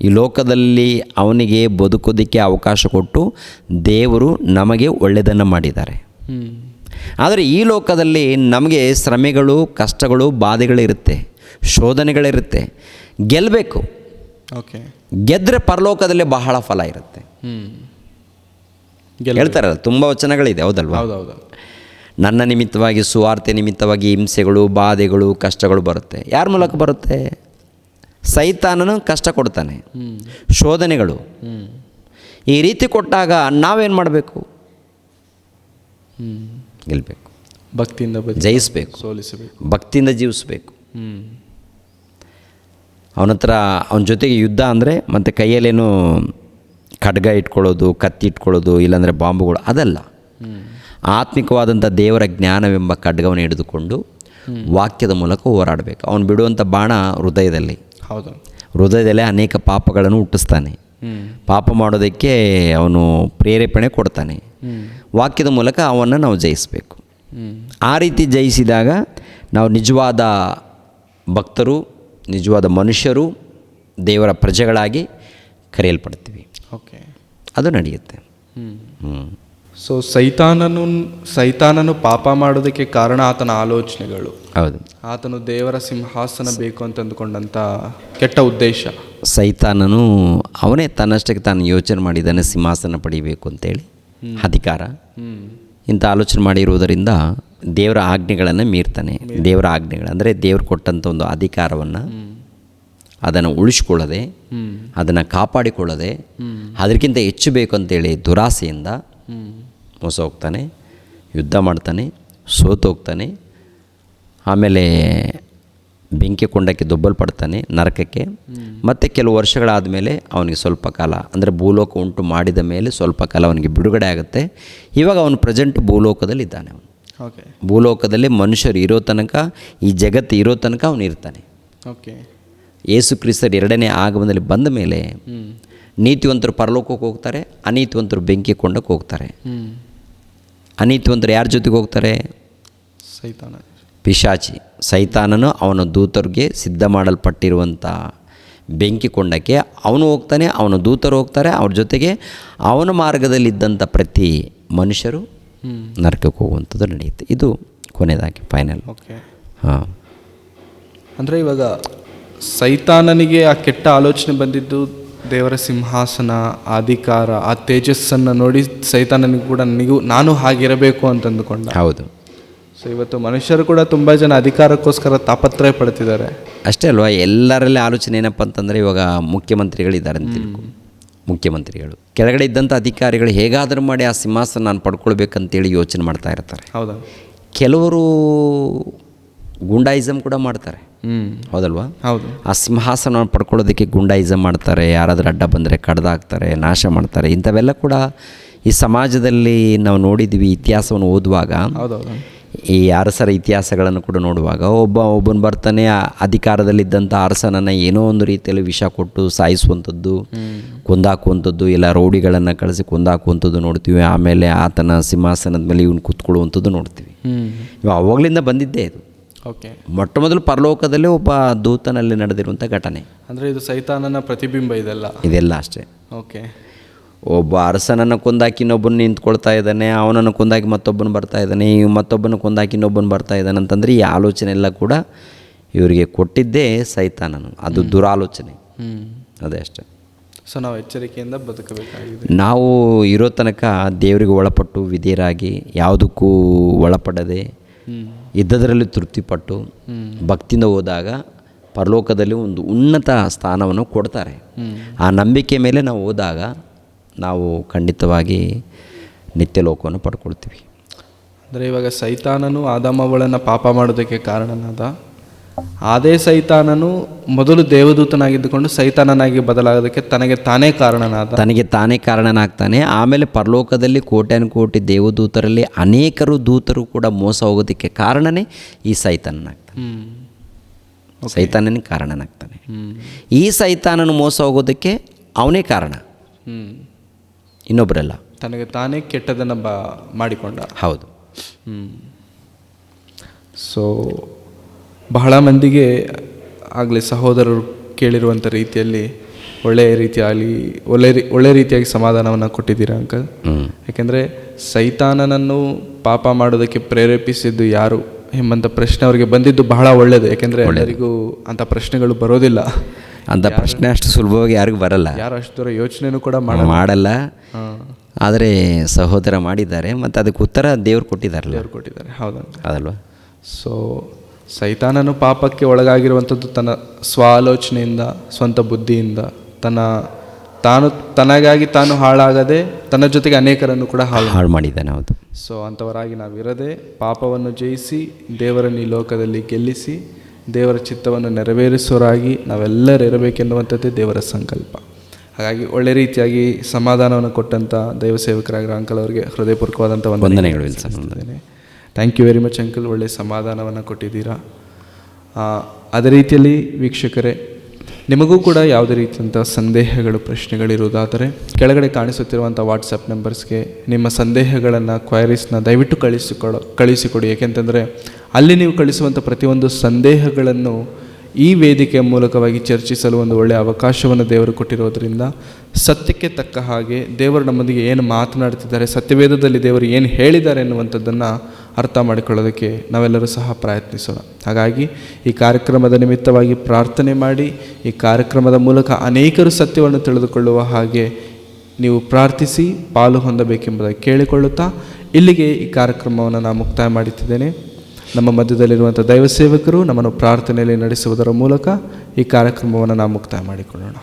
ಈ ಲೋಕದಲ್ಲಿ ಅವನಿಗೆ ಬದುಕೋದಕ್ಕೆ ಅವಕಾಶ ಕೊಟ್ಟು ದೇವರು ನಮಗೆ ಒಳ್ಳೆಯದನ್ನು ಮಾಡಿದ್ದಾರೆ. ಆದರೆ ಈ ಲೋಕದಲ್ಲಿ ನಮಗೆ ಶ್ರಮೆಗಳು, ಕಷ್ಟಗಳು, ಬಾಧೆಗಳಿರುತ್ತೆ, ಶೋಧನೆಗಳಿರುತ್ತೆ. ಗೆಲ್ಲಬೇಕು. ಓಕೆ. ಗೆದ್ದರೆ ಪರಲೋಕದಲ್ಲಿ ಬಹಳ ಫಲ ಇರುತ್ತೆ. ಹೇಳ್ತಾರಲ್ಲ, ತುಂಬ ವಚನಗಳಿದೆ, ಹೌದಲ್ವಾ? ಹೌದೌದು. ನನ್ನ ನಿಮಿತ್ತವಾಗಿ, ಸುವಾರ್ತೆ ನಿಮಿತ್ತವಾಗಿ ಹಿಂಸೆಗಳು, ಬಾಧೆಗಳು, ಕಷ್ಟಗಳು ಬರುತ್ತೆ. ಯಾರ ಮೂಲಕ ಬರುತ್ತೆ? ಸೈತಾನನು ಕಷ್ಟ ಕೊಡ್ತಾನೆ, ಶೋಧನೆಗಳು. ಈ ರೀತಿ ಕೊಟ್ಟಾಗ ನಾವೇನು ಮಾಡಬೇಕು? ಗೆಲ್ಲಬೇಕು, ಭಕ್ತಿಯಿಂದ ಜಯಿಸಬೇಕು, ಸೋಲಿಸಬೇಕು, ಭಕ್ತಿಯಿಂದ ಜೀವಿಸಬೇಕು. ಅವನ ಜೊತೆಗೆ ಯುದ್ಧ ಅಂದರೆ ಮತ್ತು ಕೈಯಲ್ಲೇನು ಖಡ್ಗ ಇಟ್ಕೊಳ್ಳೋದು, ಕತ್ತಿ ಇಟ್ಕೊಳ್ಳೋದು, ಇಲ್ಲಾಂದರೆ ಬಾಂಬುಗಳು, ಅದಲ್ಲ. ಆತ್ಮಿಕವಾದಂಥ ದೇವರ ಜ್ಞಾನವೆಂಬ ಖಡ್ಗವನ್ನು ಹಿಡಿದುಕೊಂಡು ವಾಕ್ಯದ ಮೂಲಕ ಹೋರಾಡಬೇಕು. ಅವನು ಬಿಡುವಂಥ ಬಾಣ ಹೃದಯದಲ್ಲಿ. ಹೌದು. ಹೃದಯದಲ್ಲೇ ಅನೇಕ ಪಾಪಗಳನ್ನು ಹುಟ್ಟಿಸ್ತಾನೆ. ಪಾಪ ಮಾಡೋದಕ್ಕೆ ಅವನು ಪ್ರೇರೇಪಣೆ ಕೊಡ್ತಾನೆ. ವಾಕ್ಯದ ಮೂಲಕ ಅವನ್ನು ನಾವು ಜಯಿಸಬೇಕು. ಆ ರೀತಿ ಜಯಿಸಿದಾಗ ನಾವು ನಿಜವಾದ ಭಕ್ತರು, ನಿಜವಾದ ಮನುಷ್ಯರು, ದೇವರ ಪ್ರಜೆಗಳಾಗಿ ಕರೆಯಲ್ಪಡ್ತೀವಿ. ಓಕೆ. ಅದು ನಡೆಯುತ್ತೆ. ಸೊ ಸೈತಾನನು ಪಾಪ ಮಾಡೋದಕ್ಕೆ ಕಾರಣ ಆತನ ಆಲೋಚನೆಗಳು. ಹೌದು. ಆತನು ದೇವರ ಸಿಂಹಾಸನ ಬೇಕು ಅಂತ ಅಂದುಕೊಂಡಂಥ ಕೆಟ್ಟ ಉದ್ದೇಶ. ಸೈತಾನನು ಅವನೇ ತನ್ನಷ್ಟಕ್ಕೆ ತಾನು ಯೋಚನೆ ಮಾಡಿದ್ದಾನೆ, ಸಿಂಹಾಸನ ಪಡಿಬೇಕು ಅಂತೇಳಿ, ಅಧಿಕಾರ. ಇಂಥ ಆಲೋಚನೆ ಮಾಡಿರುವುದರಿಂದ ದೇವರ ಆಜ್ಞೆಗಳನ್ನು ಮೀರ್ತಾನೆ. ದೇವರ ಆಜ್ಞೆಗಳು ಅಂದರೆ ದೇವರು ಕೊಟ್ಟಂಥ ಒಂದು ಅಧಿಕಾರವನ್ನು ಅದನ್ನು ಉಳಿಸ್ಕೊಳ್ಳದೆ, ಅದನ್ನು ಕಾಪಾಡಿಕೊಳ್ಳದೆ, ಅದಕ್ಕಿಂತ ಹೆಚ್ಚು ಬೇಕು ಅಂತೇಳಿ ದುರಾಸೆಯಿಂದ ಮೋಸ ಹೋಗ್ತಾನೆ, ಯುದ್ಧ ಮಾಡ್ತಾನೆ, ಸೋತೋಗ್ತಾನೆ. ಆಮೇಲೆ ಬೆಂಕಿ ಕೊಂಡಕ್ಕೆ ದೊಬ್ಬಲ್ಪಡ್ತಾನೆ, ನರಕಕ್ಕೆ. ಮತ್ತು ಕೆಲವು ವರ್ಷಗಳಾದ ಮೇಲೆ ಅವನಿಗೆ ಸ್ವಲ್ಪ ಕಾಲ, ಅಂದರೆ ಭೂಲೋಕ ಉಂಟು ಮಾಡಿದ ಮೇಲೆ ಸ್ವಲ್ಪ ಕಾಲ ಅವನಿಗೆ ಬಿಡುಗಡೆ ಆಗುತ್ತೆ. ಇವಾಗ ಅವನು ಪ್ರೆಸೆಂಟ್ ಭೂಲೋಕದಲ್ಲಿ ಇದ್ದಾನೆ. ಅವನು ಓಕೆ. ಭೂಲೋಕದಲ್ಲಿ ಮನುಷ್ಯರು ಇರೋ ತನಕ, ಈ ಜಗತ್ತು ಇರೋ ತನಕ ಅವನು ಇರ್ತಾನೆ. ಓಕೆ. ಯೇಸು ಕ್ರಿಸ್ತರು ಎರಡನೇ ಆಗಮನದಲ್ಲಿ ಬಂದ ಮೇಲೆ ನೀತಿವಂತರು ಪರಲೋಕಕ್ಕೆ ಹೋಗ್ತಾರೆ, ಅನೀತಿವಂತರು ಬೆಂಕಿ ಕೊಂಡಕ್ಕೆ ಹೋಗ್ತಾರೆ. ಅನೀತಿವಂತರು ಯಾರ ಜೊತೆಗೆ ಹೋಗ್ತಾರೆ? ಸೈತಾನ, ಪಿಶಾಚಿ, ಸೈತಾನನು ಅವನ ದೂತರಿಗೆ ಸಿದ್ಧ ಮಾಡಲ್ಪಟ್ಟಿರುವಂಥ ಬೆಂಕಿ ಕೊಂಡಕ್ಕೆ ಅವನು ಹೋಗ್ತಾನೆ, ಅವನ ದೂತರು ಹೋಗ್ತಾರೆ. ಅವ್ರ ಜೊತೆಗೆ ಅವನ ಮಾರ್ಗದಲ್ಲಿದ್ದಂಥ ಪ್ರತಿ ಮನುಷ್ಯರು ನರಕಕ್ಕೆ ಹೋಗುವಂಥದ್ದು ನಡೆಯುತ್ತೆ. ಇದು ಕೊನೆಯದಾಗಿ ಫೈನಲ್. ಓಕೆ. ಹಾಂ, ಅಂದರೆ ಇವಾಗ ಸೈತಾನನಿಗೆ ಆ ಕೆಟ್ಟ ಆಲೋಚನೆ ಬಂದಿದ್ದು ದೇವರ ಸಿಂಹಾಸನ, ಅಧಿಕಾರ, ಆ ತೇಜಸ್ಸನ್ನು ನೋಡಿ ಸೈತಾನನಿಗೂ ಕೂಡ ನಾನು ಹಾಗಿರಬೇಕು ಅಂತ ಅಂದುಕೊಂಡ. ಹೌದು. ಸೊ ಇವತ್ತು ಮನುಷ್ಯರು ಕೂಡ ತುಂಬ ಜನ ಅಧಿಕಾರಕ್ಕೋಸ್ಕರ ತಾಪತ್ರಯ ಪಡ್ತಿದ್ದಾರೆ. ಅಷ್ಟೇ ಅಲ್ವಾ? ಎಲ್ಲರಲ್ಲಿ ಆಲೋಚನೆ ಏನಪ್ಪ ಅಂತಂದರೆ, ಇವಾಗ ಮುಖ್ಯಮಂತ್ರಿಗಳಿದ್ದಾರೆ ಅಂತ ತಿಳ್ಕೊ. ಮುಖ್ಯಮಂತ್ರಿಗಳು ಕೆಳಗಡೆ ಇದ್ದಂಥ ಅಧಿಕಾರಿಗಳು ಹೇಗಾದರೂ ಮಾಡಿ ಆ ಸಿಂಹಾಸನ ನಾನು ಪಡ್ಕೊಳ್ಬೇಕಂತೇಳಿ ಯೋಚನೆ ಮಾಡ್ತಾ ಇರ್ತಾರೆ. ಹೌದಾ? ಕೆಲವರು ಗುಂಡಾಯಿಸಮ್ ಕೂಡ ಮಾಡ್ತಾರೆ. ಹೌದಲ್ವಾ? ಹೌದು. ಆ ಸಿಂಹಾಸನ ಪಡ್ಕೊಳ್ಳೋದಕ್ಕೆ ಗುಂಡಾಯಿಸಮ್ ಮಾಡ್ತಾರೆ. ಯಾರಾದರೂ ಅಡ್ಡ ಬಂದರೆ ಕಡ್ದಾಕ್ತಾರೆ, ನಾಶ ಮಾಡ್ತಾರೆ. ಇಂಥವೆಲ್ಲ ಕೂಡ ಈ ಸಮಾಜದಲ್ಲಿ ನಾವು ನೋಡಿದ್ವಿ. ಇತಿಹಾಸವನ್ನು ಓದುವಾಗ, ಹೌದೌದು, ಈ ಅರಸರ ಇತಿಹಾಸಗಳನ್ನು ಕೂಡ ನೋಡುವಾಗ ಒಬ್ಬನು ಬರ್ತಾನೆ, ಅಧಿಕಾರದಲ್ಲಿದ್ದಂಥ ಅರಸನನ್ನು ಏನೋ ಒಂದು ರೀತಿಯಲ್ಲಿ ವಿಷ ಕೊಟ್ಟು ಸಾಯಿಸುವಂಥದ್ದು, ಕೊಂದಾಕುವಂಥದ್ದು, ಇಲ್ಲ ರೌಡಿಗಳನ್ನು ಕಳಿಸಿ ಕೊಂದಾಕುವಂಥದ್ದು ನೋಡ್ತೀವಿ. ಆಮೇಲೆ ಆತನ ಸಿಂಹಾಸನದ ಮೇಲೆ ಇವನು ಕೂತ್ಕೊಳ್ಳುವಂಥದ್ದು ನೋಡ್ತೀವಿ. ಇವಾಗ ಅವಾಗಲಿಂದ ಬಂದಿದ್ದೇ ಇದು. ಓಕೆ. ಮೊಟ್ಟ ಮೊದಲು ಪರಲೋಕದಲ್ಲೇ ಒಬ್ಬ ದೂತನಲ್ಲಿ ನಡೆದಿರುವಂಥ ಘಟನೆ. ಅಂದರೆ ಇದು ಸೈತಾನನ ಪ್ರತಿಬಿಂಬ ಇದೆಲ್ಲ ಅಷ್ಟೇ. ಓಕೆ. ಒಬ್ಬ ಅರಸನನ್ನು ಕೊಂದಾಕಿ ಇನ್ನೊಬ್ಬನು ನಿಂತ್ಕೊಳ್ತಾ ಇದ್ದಾನೆ, ಅವನನ್ನು ಕೊಂದಾಕಿ ಮತ್ತೊಬ್ಬನು ಬರ್ತಾ ಇದ್ದಾನೆ, ಮತ್ತೊಬ್ಬನ ಕೊಂದಾಕಿ ಇನ್ನೊಬ್ಬನು ಬರ್ತಾ ಇದ್ದಾನೆ ಅಂತಂದರೆ ಈ ಆಲೋಚನೆ ಎಲ್ಲ ಕೂಡ ಇವರಿಗೆ ಕೊಟ್ಟಿದ್ದೇ ಸೈತಾನನು. ಅದು ದುರಾಲೋಚನೆ. ಅದೇ ಅಷ್ಟೇ. ಸೊ ನಾವು ಎಚ್ಚರಿಕೆಯಿಂದ ಬದುಕಬೇಕಾಗಿದೆ. ನಾವು ಇರೋ ತನಕ ದೇವರಿಗೆ ಒಳಪಟ್ಟು ವಿಧೇಯರಾಗಿ, ಯಾವುದಕ್ಕೂ ಒಳಪಡದೆ ಇದ್ದದರಲ್ಲಿ ತೃಪ್ತಿಪಟ್ಟು ಭಕ್ತಿಯಿಂದ ಹೋದಾಗ ಪರಲೋಕದಲ್ಲಿ ಒಂದು ಉನ್ನತ ಸ್ಥಾನವನ್ನು ಕೊಡ್ತಾರೆ. ಆ ನಂಬಿಕೆ ಮೇಲೆ ನಾವು ಹೋದಾಗ ನಾವು ಖಂಡಿತವಾಗಿ ನಿತ್ಯ ಲೋಕವನ್ನು ಪಡ್ಕೊಳ್ತೀವಿ. ಅಂದರೆ ಇವಾಗ ಸೈತಾನನು ಆದಾಮವಳನ್ನು ಪಾಪ ಮಾಡೋದಕ್ಕೆ ಕಾರಣನಾದ. ಅದೇ ಸೈತಾನನು ಮೊದಲು ದೇವದೂತನಾಗಿದ್ದುಕೊಂಡು ಸೈತಾನನಾಗಿ ಬದಲಾಗೋದಕ್ಕೆ ತನಗೆ ತಾನೇ ಕಾರಣನಾಗ್ತಾನೆ. ಆಮೇಲೆ ಪರಲೋಕದಲ್ಲಿ ಕೋಟ್ಯಾನುಕೋಟಿ ದೇವದೂತರಲ್ಲಿ ಅನೇಕರು ದೂತರು ಕೂಡ ಮೋಸ ಹೋಗೋದಕ್ಕೆ ಕಾರಣನೇ ಈ ಸೈತಾನನಾಗ್ತಾನೆ. ಸೈತಾನನಿಗೆ ಕಾರಣನಾಗ್ತಾನೆ. ಈ ಸೈತಾನನು ಮೋಸ ಹೋಗೋದಕ್ಕೆ ಅವನೇ ಕಾರಣ, ಇನ್ನೊಬ್ಬರಲ್ಲ. ತನಗೆ ತಾನೇ ಕೆಟ್ಟದನ್ನು ಮಾಡಿಕೊಂಡ. ಹೌದು. ಸೊ ಬಹಳ ಮಂದಿಗೆ ಆಗಲಿ ಸಹೋದರರು ಕೇಳಿರುವಂಥ ರೀತಿಯಲ್ಲಿ ಒಳ್ಳೆ ರೀತಿಯಾಗಿ ಸಮಾಧಾನವನ್ನು ಕೊಟ್ಟಿದ್ದೀರಾ ಅಂಕಲ್. ಯಾಕೆಂದರೆ ಸೈತಾನನನ್ನು ಪಾಪ ಮಾಡೋದಕ್ಕೆ ಪ್ರೇರೇಪಿಸಿದ್ದು ಯಾರು ಎಂಬಂಥ ಪ್ರಶ್ನೆ ಅವರಿಗೆ ಬಂದಿದ್ದು ಬಹಳ ಒಳ್ಳೆಯದು. ಯಾಕೆಂದರೆ ಎಲ್ಲರಿಗೂ ಅಂಥ ಪ್ರಶ್ನೆಗಳು ಬರೋದಿಲ್ಲ. ಅಂಥ ಪ್ರಶ್ನೆ ಅಷ್ಟು ಸುಲಭವಾಗಿ ಯಾರಿಗೂ ಬರಲ್ಲ. ಯಾರು ಅಷ್ಟು ದೂರ ಯೋಚನೆನೂ ಕೂಡ ಮಾಡಲ್ಲ. ಆದರೆ ಸಹೋದರ ಮಾಡಿದ್ದಾರೆ, ಮತ್ತು ಅದಕ್ಕೆ ಉತ್ತರ ದೇವ್ರು ಕೊಟ್ಟಿದ್ದಾರೆ. ಹೌದಾ? ಅದಲ್ವಾ? ಸೊ ಸೈತಾನನು ಪಾಪಕ್ಕೆ ಒಳಗಾಗಿರುವಂಥದ್ದು ತನ್ನ ಸ್ವ ಆಲೋಚನೆಯಿಂದ, ಸ್ವಂತ ಬುದ್ಧಿಯಿಂದ, ತನಗಾಗಿ ತಾನು ಹಾಳಾಗದೆ ತನ್ನ ಜೊತೆಗೆ ಅನೇಕರನ್ನು ಕೂಡ ಹಾಳು ಮಾಡಿದ್ದಾನೆ. ಹೌದು. ಸೊ ಅಂಥವರಾಗಿ ನಾವಿರದೆ ಪಾಪವನ್ನು ಜಯಿಸಿ ದೇವರನ್ನು ಈ ಲೋಕದಲ್ಲಿ ಗೆಲ್ಲಿಸಿ ದೇವರ ಚಿತ್ತವನ್ನು ನೆರವೇರಿಸೋರಾಗಿ ನಾವೆಲ್ಲರೂ ಇರಬೇಕೆನ್ನುವಂಥದ್ದೇ ದೇವರ ಸಂಕಲ್ಪ. ಹಾಗಾಗಿ ಒಳ್ಳೆ ರೀತಿಯಾಗಿ ಸಮಾಧಾನವನ್ನು ಕೊಟ್ಟಂಥ ದೈವ ಸೇವಕರಾಗಿರೋ ಅಂಕಲ್ ಅವರಿಗೆ ಹೃದಯಪೂರ್ವಕವಾದಂಥ ವಂದನೆಗಳು ಸಲ್ಲಿಸುತ್ತೇನೆ. Thank you very much uncle. ಒಳ್ಳೆಯ ಸಮಾಧಾನವನ್ನು ಕೊಟ್ಟಿದ್ದೀರಾ. ಅದೇ ರೀತಿಯಲ್ಲಿ ವೀಕ್ಷಕರೇ, ನಿಮಗೂ ಕೂಡ ಯಾವುದೇ ರೀತಿಯಂಥ ಸಂದೇಹಗಳು, ಪ್ರಶ್ನೆಗಳಿರುವುದಾದರೆ ಕೆಳಗಡೆ ಕಾಣಿಸುತ್ತಿರುವಂಥ ವಾಟ್ಸಪ್ ನಂಬರ್ಸ್ಗೆ ನಿಮ್ಮ ಸಂದೇಹಗಳನ್ನು, ಕ್ವೈರೀಸ್ನ ದಯವಿಟ್ಟು ಕಳಿಸಿಕೊಡಿ. ಏಕೆಂತಂದರೆ ಅಲ್ಲಿ ನೀವು ಕಳಿಸುವಂಥ ಪ್ರತಿಯೊಂದು ಸಂದೇಹಗಳನ್ನು ಈ ವೇದಿಕೆಯ ಮೂಲಕವಾಗಿ ಚರ್ಚಿಸಲು ಒಂದು ಒಳ್ಳೆಯ ಅವಕಾಶವನ್ನು ದೇವರು ಕೊಟ್ಟಿರೋದರಿಂದ ಸತ್ಯಕ್ಕೆ ತಕ್ಕ ಹಾಗೆ ದೇವರು ನಮ್ಮೊಂದಿಗೆ ಏನು ಮಾತನಾಡ್ತಿದ್ದಾರೆ, ಸತ್ಯವೇದದಲ್ಲಿ ದೇವರು ಏನು ಹೇಳಿದ್ದಾರೆ ಎನ್ನುವಂಥದ್ದನ್ನು ಅರ್ಥ ಮಾಡಿಕೊಳ್ಳೋದಕ್ಕೆ ನಾವೆಲ್ಲರೂ ಸಹ ಪ್ರಯತ್ನಿಸೋಣ. ಹಾಗಾಗಿ ಈ ಕಾರ್ಯಕ್ರಮದ ನಿಮಿತ್ತವಾಗಿ ಪ್ರಾರ್ಥನೆ ಮಾಡಿ, ಈ ಕಾರ್ಯಕ್ರಮದ ಮೂಲಕ ಅನೇಕರು ಸತ್ಯವನ್ನು ತಿಳಿದುಕೊಳ್ಳುವ ಹಾಗೆ ನೀವು ಪ್ರಾರ್ಥಿಸಿ ಪಾಲು ಹೊಂದಬೇಕೆಂಬುದಾಗಿ ಕೇಳಿಕೊಳ್ಳುತ್ತಾ ಇಲ್ಲಿಗೆ ಈ ಕಾರ್ಯಕ್ರಮವನ್ನು ನಾನು ಮುಕ್ತಾಯ ಮಾಡುತ್ತಿದ್ದೇನೆ. ನಮ್ಮ ಮಧ್ಯದಲ್ಲಿರುವಂಥ ದೈವ ಸೇವಕರು ನಮ್ಮನ್ನು ಪ್ರಾರ್ಥನೆಯಲ್ಲಿ ನಡೆಸುವುದರ ಮೂಲಕ ಈ ಕಾರ್ಯಕ್ರಮವನ್ನು ನಾವು ಮುಕ್ತಾಯ ಮಾಡಿಕೊಳ್ಳೋಣ.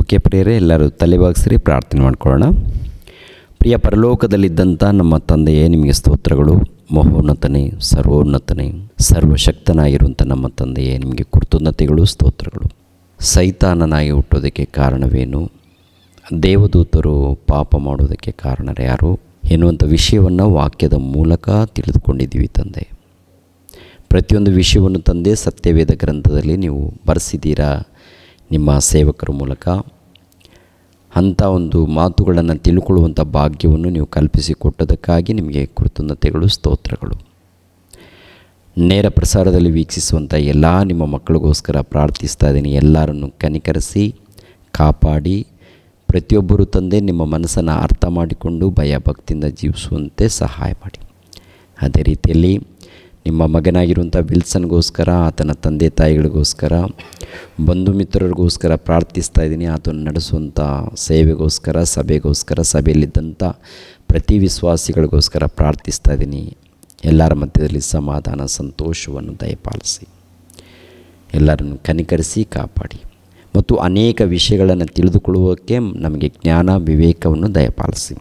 ಓಕೆ ಪ್ರಿಯರೇ, ಎಲ್ಲರೂ ತಲೆಬಾಗಿಸಿರಿ, ಪ್ರಾರ್ಥನೆ ಮಾಡಿಕೊಳ್ಳೋಣ. ಪ್ರಿಯ ಪರಲೋಕದಲ್ಲಿದ್ದಂಥ ನಮ್ಮ ತಂದೆಯೇ, ನಿಮಗೆ ಸ್ತೋತ್ರಗಳು. ಮಹೋನ್ನತನೇ, ಸರ್ವೋನ್ನತನೇ, ಸರ್ವಶಕ್ತನಾಗಿರುವಂಥ ನಮ್ಮ ತಂದೆಯೇ, ನಿಮಗೆ ಕೃತಜ್ಞತೆಗಳು, ಸ್ತೋತ್ರಗಳು. ಸೈತಾನನಾಗಿ ಹುಟ್ಟೋದಕ್ಕೆ ಕಾರಣವೇನು, ದೇವದೂತರು ಪಾಪ ಮಾಡೋದಕ್ಕೆ ಕಾರಣರ್ಯಾರು ಎನ್ನುವಂಥ ವಿಷಯವನ್ನು ವಾಕ್ಯದ ಮೂಲಕ ತಿಳಿದುಕೊಂಡಿದ್ದೀವಿ ತಂದೆ. ಪ್ರತಿಯೊಂದು ವಿಷಯವನ್ನು ತಂದೆ ಸತ್ಯವೇದ ಗ್ರಂಥದಲ್ಲಿ ನೀವು ಬರೆಸಿದ್ದೀರಾ ನಿಮ್ಮ ಸೇವಕರ ಮೂಲಕ. ಅಂಥ ಒಂದು ಮಾತುಗಳನ್ನು ತಿಳ್ಕೊಳ್ಳುವಂಥ ಭಾಗ್ಯವನ್ನು ನೀವು ಕಲ್ಪಿಸಿಕೊಟ್ಟದಕ್ಕಾಗಿ ನಿಮಗೆ ಕೃತಜ್ಞತೆಗಳು, ಸ್ತೋತ್ರಗಳು. ನೇರ ಪ್ರಸಾರದಲ್ಲಿ ವೀಕ್ಷಿಸುವಂಥ ಎಲ್ಲ ನಿಮ್ಮ ಮಕ್ಕಳಿಗೋಸ್ಕರ ಪ್ರಾರ್ಥಿಸ್ತಾ ಇದ್ದೀನಿ. ಎಲ್ಲರನ್ನು ಕನಿಕರಿಸಿ ಕಾಪಾಡಿ, ಪ್ರತಿಯೊಬ್ಬರು ತಂದೆ ನಿಮ್ಮ ಮನಸ್ಸನ್ನು ಅರ್ಥ ಮಾಡಿಕೊಂಡು ಭಯ ಭಕ್ತಿಯಿಂದ ಜೀವಿಸುವಂತೆ ಸಹಾಯ ಮಾಡಿ. ಅದೇ ರೀತಿಯಲ್ಲಿ ನಿಮ್ಮ ಮಗನಾಗಿರುವಂಥ ವಿಲ್ಸನ್ಗೋಸ್ಕರ, ಆತನ ತಂದೆ ತಾಯಿಗಳಿಗೋಸ್ಕರ, ಬಂಧು ಮಿತ್ರರಿಗೋಸ್ಕರ ಪ್ರಾರ್ಥಿಸ್ತಾ ಇದ್ದೀನಿ. ಆತನ ನಡೆಸುವಂಥ ಸೇವೆಗೋಸ್ಕರ, ಸಭೆಗೋಸ್ಕರ, ಸಭೆಯಲ್ಲಿದ್ದಂಥ ಪ್ರತಿ ವಿಶ್ವಾಸಿಗಳಿಗೋಸ್ಕರ ಪ್ರಾರ್ಥಿಸ್ತಾ ಇದ್ದೀನಿ. ಎಲ್ಲರ ಮಧ್ಯದಲ್ಲಿ ಸಮಾಧಾನ, ಸಂತೋಷವನ್ನು ದಯಪಾಲಿಸಿ, ಎಲ್ಲರನ್ನು ಕನಿಕರಿಸಿ ಕಾಪಾಡಿ ಮತ್ತು ಅನೇಕ ವಿಷಯಗಳನ್ನು ತಿಳಿದುಕೊಳ್ಳುವುದಕ್ಕೆ ನಮಗೆ ಜ್ಞಾನ, ವಿವೇಕವನ್ನು ದಯಪಾಲಿಸಿ.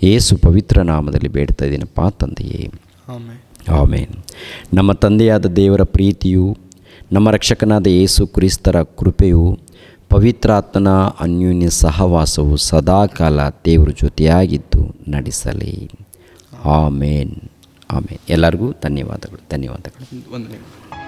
ಯೇಸು ಪವಿತ್ರ ನಾಮದಲ್ಲಿ ಬೇಡ್ತಾ ಇದ್ದೀನಪ್ಪ ತಂದೆಯೇ, ಆಮೇನ್. ನಮ್ಮ ತಂದೆಯಾದ ದೇವರ ಪ್ರೀತಿಯು, ನಮ್ಮ ರಕ್ಷಕನಾದ ಯೇಸು ಕ್ರಿಸ್ತರ ಕೃಪೆಯು, ಪವಿತ್ರಾತ್ಮನ ಅನ್ಯೋನ್ಯ ಸಹವಾಸವು ಸದಾಕಾಲ ದೇವರ ಜೊತೆಯಾಗಿದ್ದು ನಡೆಸಲಿ. ಆಮೇನ್. ಆಮೇನ್. ಎಲ್ಲರಿಗೂ ಧನ್ಯವಾದಗಳು. ವಂದನೆಗಳು.